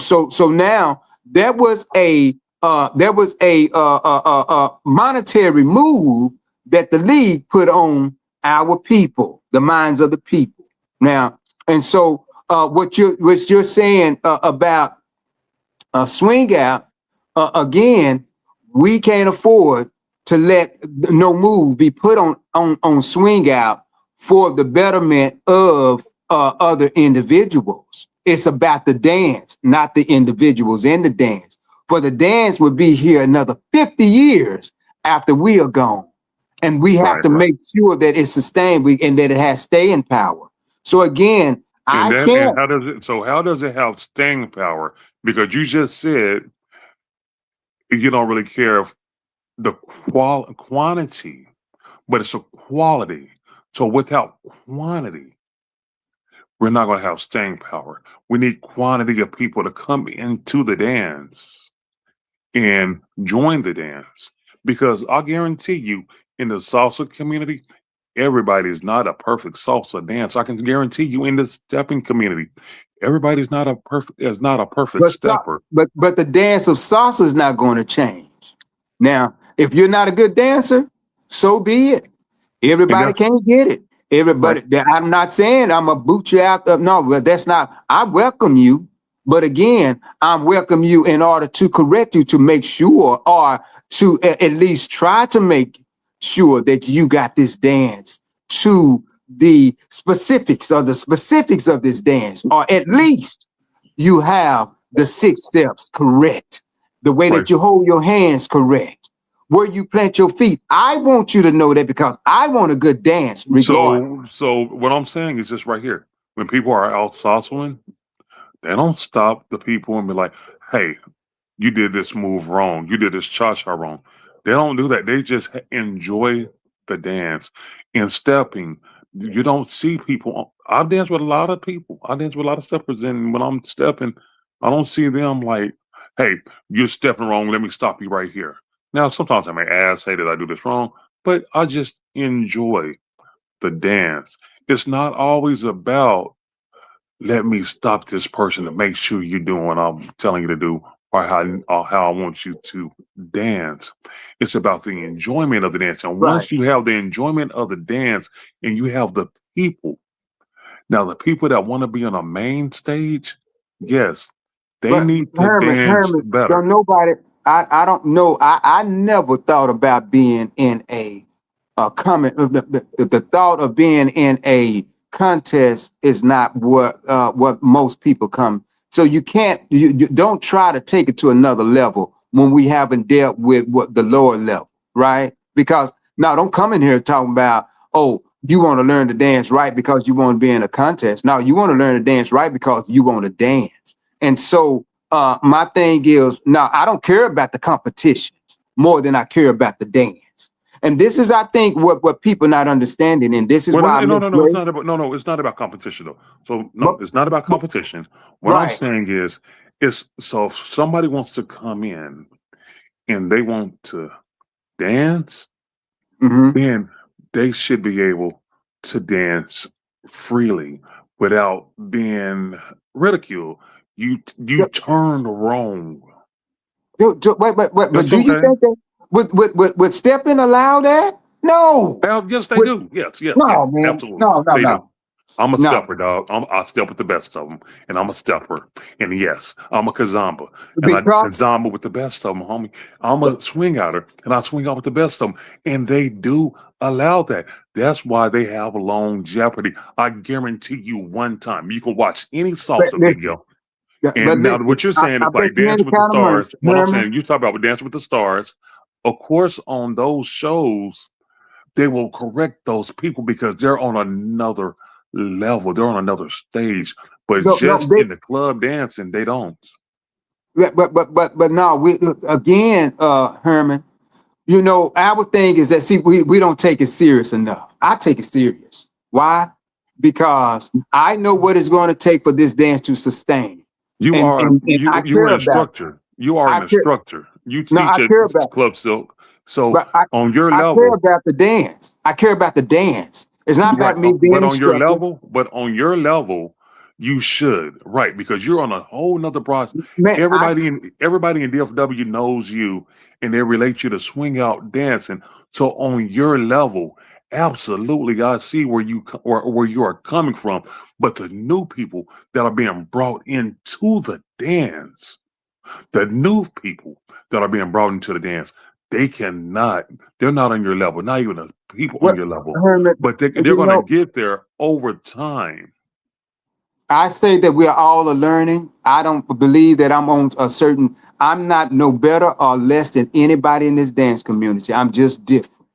now there was a monetary move that the league put on our people, the minds of the people. Now, and so what you're saying about swing out, again, we can't afford to let no move be put on swing out for the betterment of other individuals. It's about the dance, not the individuals in the dance. For the dance would be here another 50 years after we are gone. And we have to make sure that it's sustained and that it has staying power. So again, How does it have staying power? Because you just said you don't really care if the quantity, but it's a quality. So without quantity, we're not going to have staying power. We need quantity of people to come into the dance and join the dance. Because I guarantee you, in the salsa community, everybody is not a perfect salsa dancer. I can guarantee you, in the stepping community, everybody's not a perfect stepper. But the dance of salsa is not going to change. Now, if you're not a good dancer, so be it. Everybody can't get it. Everybody. I'm not saying I'm gonna boot you out. No, that's not. I welcome you, but again, I welcome you in order to correct you, to make sure, or to at least try to make sure that you got this dance to the specifics of this dance, or at least you have the 6 steps correct, the way that you hold your hands correct, where you plant your feet. I want you to know that, because I want a good dance regardless. So what I'm saying is just right here. When people are out salsaing, they don't stop the people and be like, hey, you did this move wrong. You did this cha-cha wrong. They don't do that. They just enjoy the dance. In stepping, you don't see people. I dance with a lot of people. I dance with a lot of steppers, and when I'm stepping, I don't see them like, hey, you're stepping wrong. Let me stop you right here. Now, sometimes I may ask, hey, did I do this wrong? But I just enjoy the dance. It's not always about, let me stop this person to make sure you're doing what I'm telling you to do, or how I want you to dance. It's about the enjoyment of the dance. And once you have the enjoyment of the dance and you have the people, now the people that want to be on a main stage, yes, they need to dance better. Don't nobody, I don't know. I never thought about being in the thought of being in a contest is not what most people come. So you don't try to take it to another level when we haven't dealt with what the lower level, right? Because now don't come in here talking about, oh, you want to learn to dance right because you want to be in a contest. No, you want to learn to dance right because you want to dance. And so my thing is, now I don't care about the competitions more than I care about the dance. And this is, I think, what people not understanding, and this is why it's not about competition though. So no, it's not about competition. What I'm saying is so if somebody wants to come in and they want to dance, then they should be able to dance freely without being ridiculed. You turned wrong. Wait, but do you think that would stepping allow that? No. Well, yes, they do. Yes, no, man. Absolutely. No. Do. I'm a stepper, dog. I step with the best of them, and I'm a stepper. And yes, I'm a kazamba, and I kazamba with the best of them, homie. I'm a swing outer, and I swing out with the best of them, and they do allow that. That's why they have longevity. I guarantee you, one time you can watch any salsa video. And now what you're saying is like Dance with the Stars. What I'm saying, you talk about Dance with the Stars. Of course, on those shows, they will correct those people because they're on another level. They're on another stage. But in the club dancing, they don't. But no, Herman, You know, our thing is that, see, we don't take it serious enough. I take it serious. Why? Because I know what it's going to take for this dance to sustain. You And- are and you I you're care an about instructor. You are I an care- instructor. You No, I teach at care about- Club Silk. So But on your I care level, about the dance. I care about the dance. It's not about me being but on your instructor. level, you should, right? Because you're on a whole nother process. Man, Everybody in DFW knows you, and they relate you to swing out dancing. So on your level, absolutely, I see where where you are coming from. But the new people that are being brought into the dance, the new people that are being brought into the dance, they're not on your level, not even the people Well, on your level, Herman, but they're you going know, to get there over time. I say that we are all learning. I don't believe that I'm not no better or less than anybody in this dance community. I'm just different.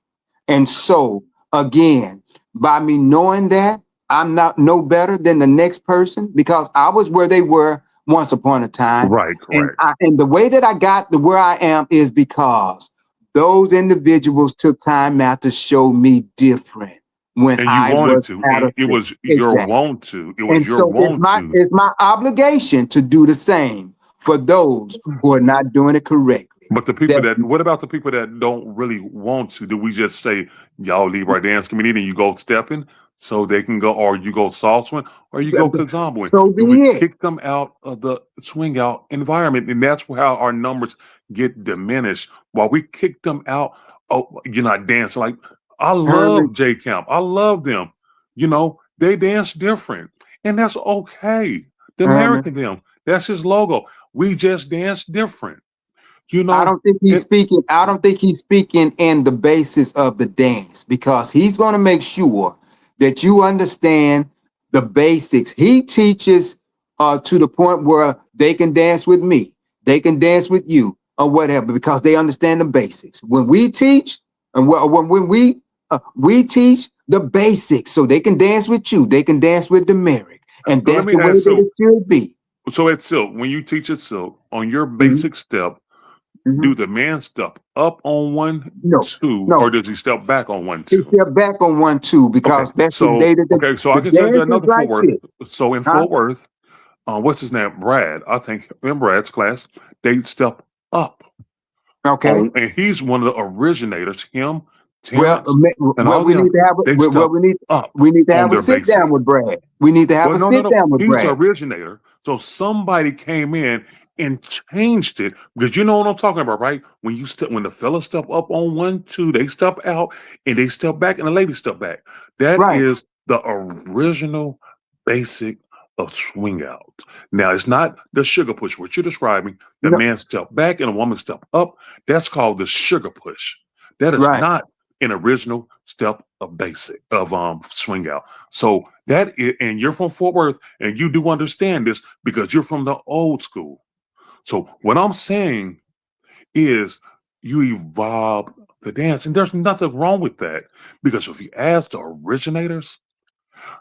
And so, again, by me knowing that, I'm not no better than the next person because I was where they were once upon a time. Right, And, correct. and the way that I got to where I am is because those individuals took time out to show me different when And you I wanted was to, out and of it was sync. your Exactly. want to. It was And your so want to. it's my obligation to do the same for those who are not doing it correctly. But the people That's- what about the people that don't really want to? Do we just say, y'all leave our dance community and you go stepping so they can go, or you go salsaing, or you go kazamboing? So Do be we it. kick them out of the swing out environment? And that's how our numbers get diminished. While we kick them out, oh, you're not dancing. Like, I love J Camp. I love them. You know, they dance different. And that's okay. The American them. That's his logo. We just dance different. You know, I don't think he's speaking in the basis of the dance because he's going to make sure that you understand the basics. He teaches to the point where they can dance with me, they can dance with you, or whatever, because they understand the basics. When we teach, and when we teach the basics, so they can dance with you, they can dance with the Merrick, and So let that's me the way ask, that it should be. so at Silk, when you teach at Silk, on your basic step, do the man step up on 1, No, 2, no. or does he step back on 1, He 2? stepped back on 1, 2 because that's the way that So I the can tell you dance is another like Fort Worth. this. So in Huh? Fort Worth, what's his name? Brad. I think in Brad's class, they step up. Okay. And he's one of the originators. Him, Well, Terrence, and well, all we them. need to have They well, step up we need to on have a their sit basic. down with Brad. We need to have a sit down with He's Brad. the originator. So somebody came in and changed it because you know what I'm talking about, right? When the fellas step up on 1, 2, they step out and they step back and the ladies step back. That Right. is the original basic of swing out. Now it's not the sugar push, what you're describing. The No. man step back and a woman step up. That's called the sugar push. That is Right. not an original step of basic of swing out. So that is, and you're from Fort Worth, and you do understand this because you're from the old school. So what I'm saying is you evolve the dance, and there's nothing wrong with that because if you ask the originators,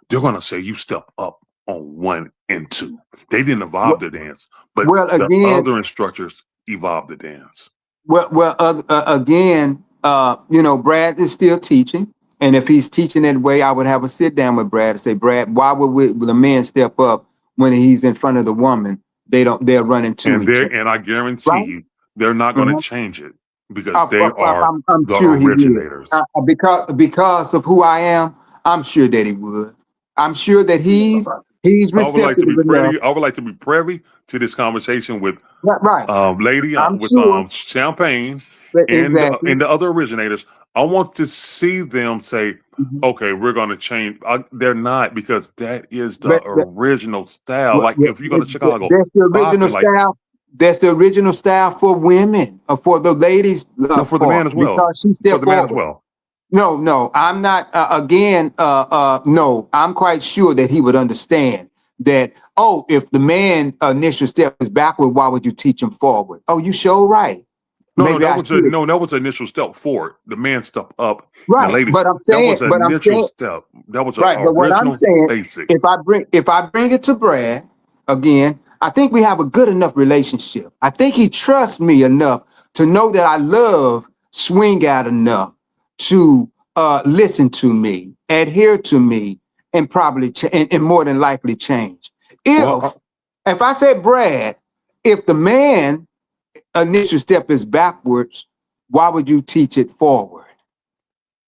they're gonna say you step up on 1 and 2. They didn't evolve the dance, but Well, the again, other instructors evolved the dance. again, you know, Brad is still teaching, and if he's teaching that way, I would have a sit down with Brad and say, Brad, why would the man step up when he's in front of the woman? They're running to each other. And I guarantee Right? you, they're not going to change it because they are I'm the sure originators. he would. Because of who I am, I'm sure that he would. I'm sure that he's I would like receptive to be enough. I would like to be privy to this conversation with Right. lady I'm with sure. Champagne Exactly. and the other originators. I want to see them say, okay, we're going to change. They're not because that is the original style. Like if you go to Chicago, that's the original style. That's the original style for women, for the ladies. No, for the man as well. Because she stepped For the man as forward. well. No, I'm not. No, I'm quite sure that he would understand that. Oh, if the man initial step is backward, why would you teach him forward? Oh, you sure right. No, that was the initial step forward. The man step up. Right, the ladies, but I'm saying, that was an initial step. That was right. But what I'm saying, basic. if I bring it to Brad again, I think we have a good enough relationship. I think he trusts me enough to know that I love swing out enough to listen to me, adhere to me, and probably and more than likely change. If I said, Brad, if the man initial step is backwards, why would you teach it forward?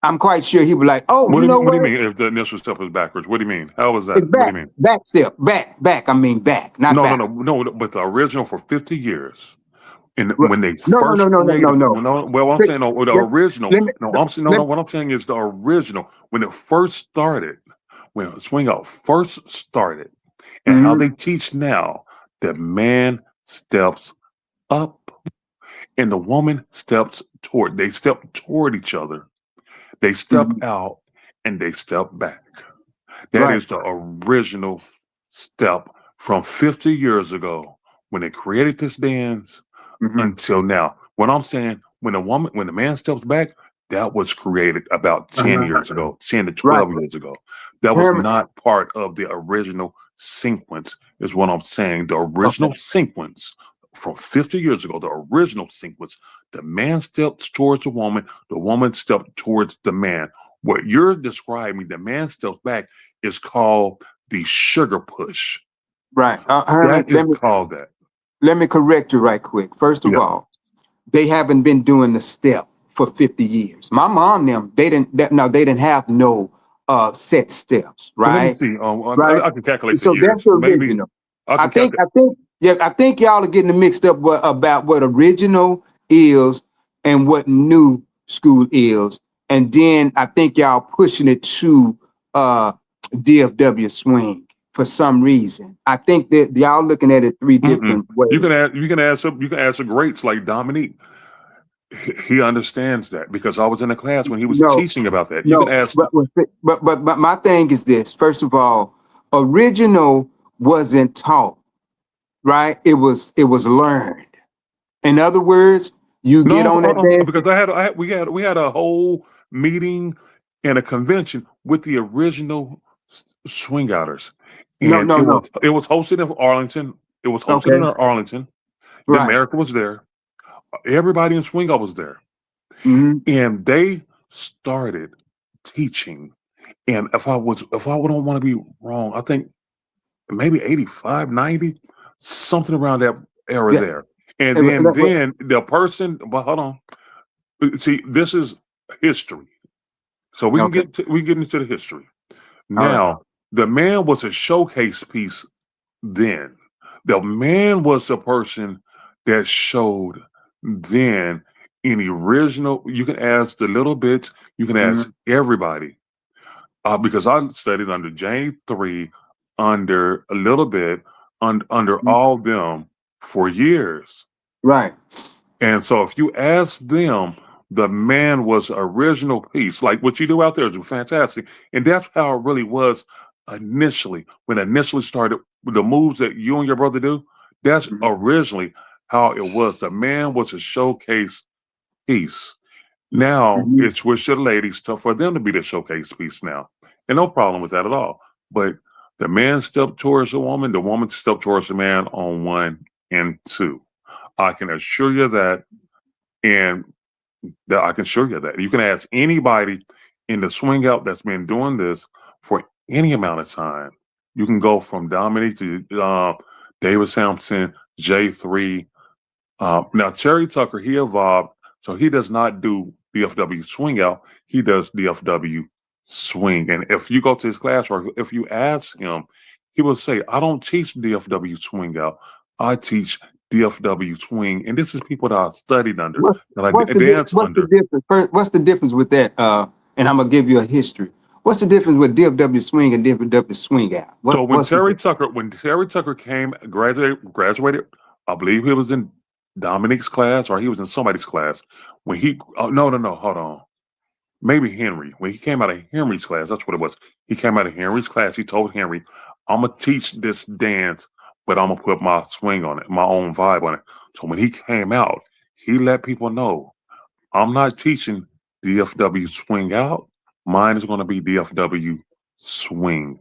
I'm quite sure he would like, oh, What you know what do what? you mean if the initial step is backwards? What do you mean? How is that? It's What do back, you mean? back step, back. I mean back, not No, back. no. But the original for 50 years, and Right. when they No. first created, well, I'm Say- saying no, the let- original. let me- No, I'm saying let- no. What I'm saying is the original when it first started, when swing out first started, and how Mhm. they teach now. The man steps up, and the woman steps toward. They step toward each other. They step Mhm. out, and they step back. That Right. is the original step from 50 years ago when they created this dance Mhm. until now. What I'm saying, when the man steps back, that was created about 10 Uh-huh. years ago, 10 to Right. 12 years ago. That was Herman- not part of the original sequence, is what I'm saying. The original Okay. sequence from 50 years ago, the original sequence, the man steps towards the woman stepped towards the man. What you're describing, the man steps back, is called the sugar push. Right. Herman, That is called that. let me correct you right quick. First of Yeah. all, they haven't been doing the step for 50 years. My mom, they didn't have no set steps, Well, let me right? see. Right. I can calculate the So that's years. the Maybe original. I I can think, calculate. I think y'all are getting it mixed up about what original is and what new school is. And then I think y'all pushing it to DFW swing for some reason. I think that y'all looking at it three different ways. You can ask greats like Dominique. He understands that because I was in a class when he was No, teaching about that. You can no, ask. but my thing is this. First of all, original wasn't taught, right? It was learned. In other words, you get No, on that dance. because we had a whole meeting and a convention with the original swing outers, No, and no, no. it was hosted in Arlington. It was hosted Okay, in Arlington. The right. America was there. Everybody in swing out was there, Hmm. and they started teaching. And if I don't want to be wrong, I think maybe 85, 90, something around that era Yeah. there. And And- then and- then the person, well, hold on. See, this is history. So Okay. we can get into the history. All right. Now, the man was a showcase piece then. The man was the person that showed then any original. You can ask the little bits, you can ask everybody. Because I studied under J3, under a little bit, under all them for years. Right. And so if you ask them, the man was original piece. Like what you do out there is fantastic. And that's how it really was initially. When initially started with the moves that you and your brother do, that's originally how it was. The man was a showcase piece. Now Mhm. it's switched to the ladies for them to be the showcase piece now. And no problem with that at all. But the man stepped towards the woman stepped towards the man on 1 and 2. I can assure you that, and that I can assure you that. You can ask anybody in the swing out that's been doing this for any amount of time. You can go from Dominique to David Sampson, J3. Now, Terry Tucker, he evolved, so he does not do DFW swing out. He does DFW swing. And if you go to his class or if you ask him, he will say, I don't teach DFW swing out. I teach DFW swing. And this is people that I studied under, that I danced under. What's the difference with that? And I'm gonna give you a history. What's the difference with DFW swing and DFW swing out? So What's the difference? When Terry Tucker graduated, I believe he was in Dominique's class or he was in somebody's class. When he no, hold on. Maybe Henry. When he came out of Henry's class, that's what it was. He came out of Henry's class. He told Henry, I'm gonna teach this dance, but I'm gonna put my swing on it, my own vibe on it. So when he came out, he let people know, I'm not teaching DFW swing out. Mine is gonna be DFW swing.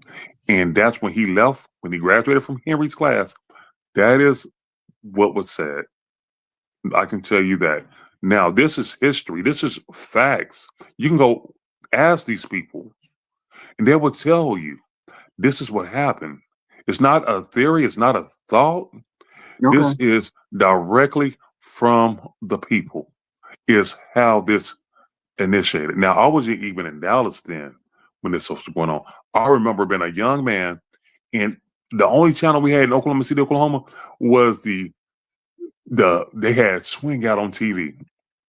And that's when he left, when he graduated from Henry's class. That is what was said. I can tell you that. Now, this is history. This is facts. You can go ask these people, and they will tell you this is what happened. It's not a theory. It's not a thought. This Okay. is directly from the people. Is how this initiated. Now, I was even in Dallas then when this was going on. I remember being a young man, and the only channel we had in Oklahoma City, Oklahoma, was they had Swing Out on TV,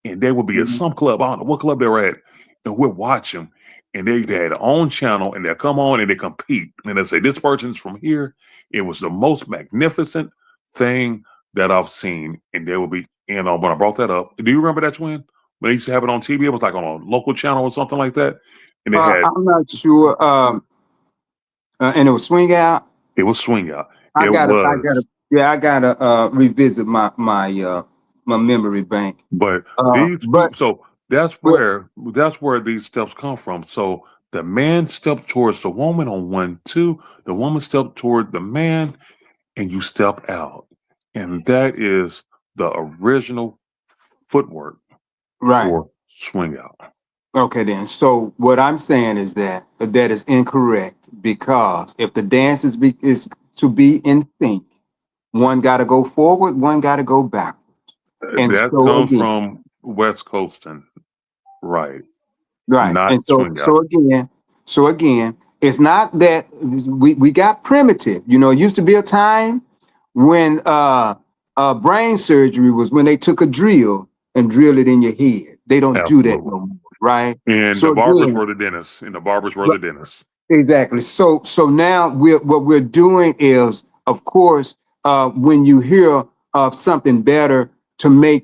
and they would be at Mhm. some club. I don't know what club they were at, and we'd watch them. And they had their own channel, and they'll come on and they compete, and they say this person's from here. It was the most magnificent thing that I've seen, and they would be. And when I brought that up, do you remember that, Twin? When they used to have it on TV, it was like on a local channel or something like that, and they had I'm not sure. And it was Swing Out. it was Swing Out. I It gotta, was, I gotta revisit my memory bank. but these But people. So but that's where these steps come from. So the man stepped towards the woman on 1, 2. The woman stepped toward the man, and you step out, and that is the original footwork right. for Swing Out. Okay, then. So what I'm saying is that is incorrect, because if the dance is to be in sync, one got to go forward, one got to go backwards. And That so comes again, from West Coasting, right? right. Not And Swing Out. So again, it's not that we got primitive. You know, it used to be a time when brain surgery was when they took a drill and drilled it in your head. They don't do that Absolutely. no more, right? And So the barbers again, were the dentists, and the barbers were the dentists. exactly. So now what we're doing is, of course, when you hear of something better to make,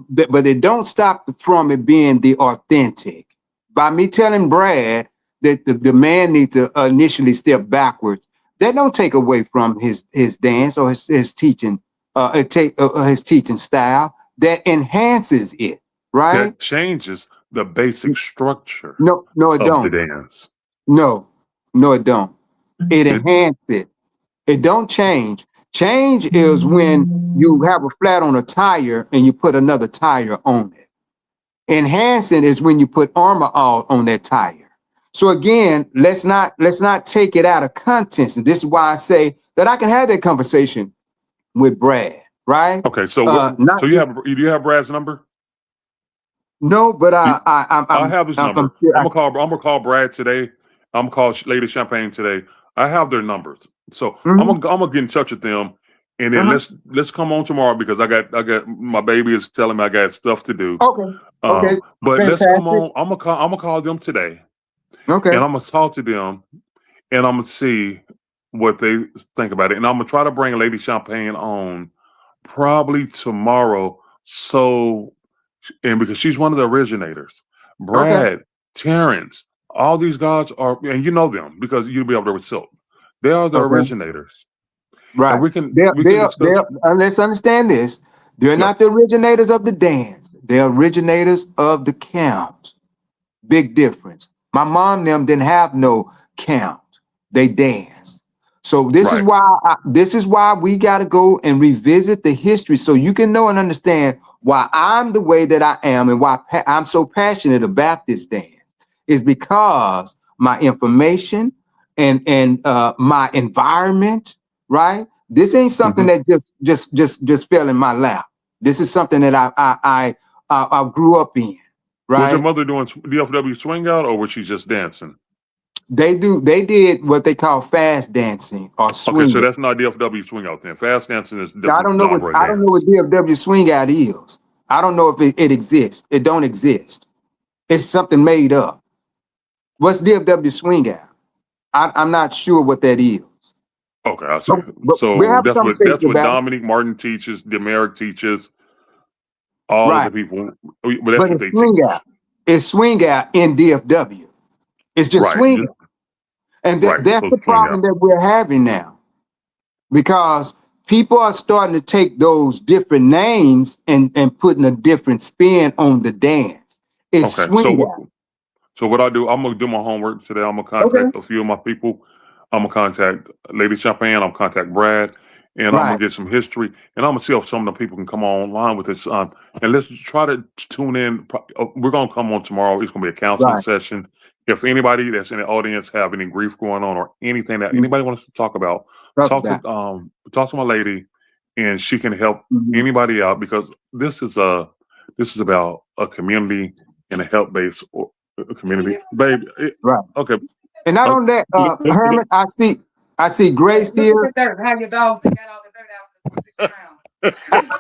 but it don't stop from it being the authentic. By me telling Brad that the man needs to initially step backwards, that don't take away from his dance or his teaching, his teaching style. That enhances it, right? That changes the basic structure No, it of the don't. dance. No, it don't. It It- enhances it. It don't change. Change is when you have a flat on a tire and you put another tire on it. Enhancing is when you put armor all on that tire. So again, let's not take it out of context. And this is why I say that I can have that conversation with Brad, right? Okay, so Not so you have Brad's number? no, but I have his number. sure I'm gonna call Brad today. I'm gonna call Lady Champagne today. I have their numbers, so Mhm. I'm gonna get in touch with them, and then Uh-huh. let's come on tomorrow because I got my baby is telling me I got stuff to do. Okay, But let's come fantastic. on. I'm gonna call them today, Okay, and I'm gonna talk to them, and I'm gonna see what they think about it, and I'm gonna try to bring Lady Champagne on probably tomorrow. So, and because she's one of the originators, okay, Brad, Terrence, all these guys are, and you know them because you'll be up there with Silk. They are the okay. originators, and Right. we can discuss. Let's understand this. They're Yeah, not the originators of the dance. They're originators of the count. Big difference. My mom and them didn't have no count. They danced. So right. this is why we got to go and revisit the history so you can know and understand why I'm the way that I am and why I'm so passionate about this dance is because my information and my environment, right? This ain't something Mhm. that just fell in my lap. This is something that I grew up in, Was your right? mother doing DFW swing out, or was she just dancing? They did what they call fast dancing or Okay, so swinging. that's not DFW swing out then. Fast dancing is a I different don't know what genre of dance. DFW swing out is. I don't know if it exists. It don't exist. It's something made up. What's DFW swing out? I'm not sure what that is. Okay, I see. But we'll So have a conversation that's what about it. Dominic Martin teaches, Demeric teaches, all of Right. the people. But that's But what it's they swing teach. out. It's swing out in DFW. It's just Right. swing out. And Right. that's So the swing problem out. that we're having now. Because people are starting to take those different names and putting a different spin on the dance. It's Okay. swing out. So what I do, I'm gonna do my homework today. I'm gonna Okay. contact a few of my people. I'm gonna contact Lady Champagne. I'm gonna contact Brad, and I'm gonna Right. get some history, and I'm gonna see if some of the people can come online with this. And let's try to tune in. We're gonna come on tomorrow. It's gonna be a counseling Right. session. If anybody that's in the audience have any grief going on or anything that Mhm. anybody wants to talk about, talk to my lady, and she can help Mhm. anybody out, because this is about a community and a help based community, baby. Right. Okay. And not only that, Herman, I see Grace Look here. at the dirt. How your dogs that got all the dirt out the ground.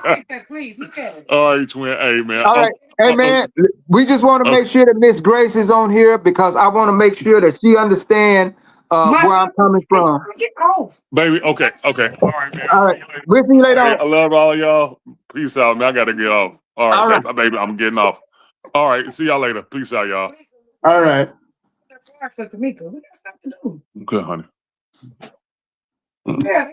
Look at that, please. Look at it. All right, twin. Hey, man. All right. Hey man, we just want to make sure that Miss Grace is on here because I want to make sure that she understand My where I'm son, coming from. get off. Baby, okay. All right, man. All right. We'll see you later Hey, on. I love all y'all. Peace out, man. I gotta get off. All right, All right. baby, I'm getting off. All right, see y'all later. Peace out, y'all. All right. That's hard for Tamika. We got stuff to do. Good, honey. Yeah.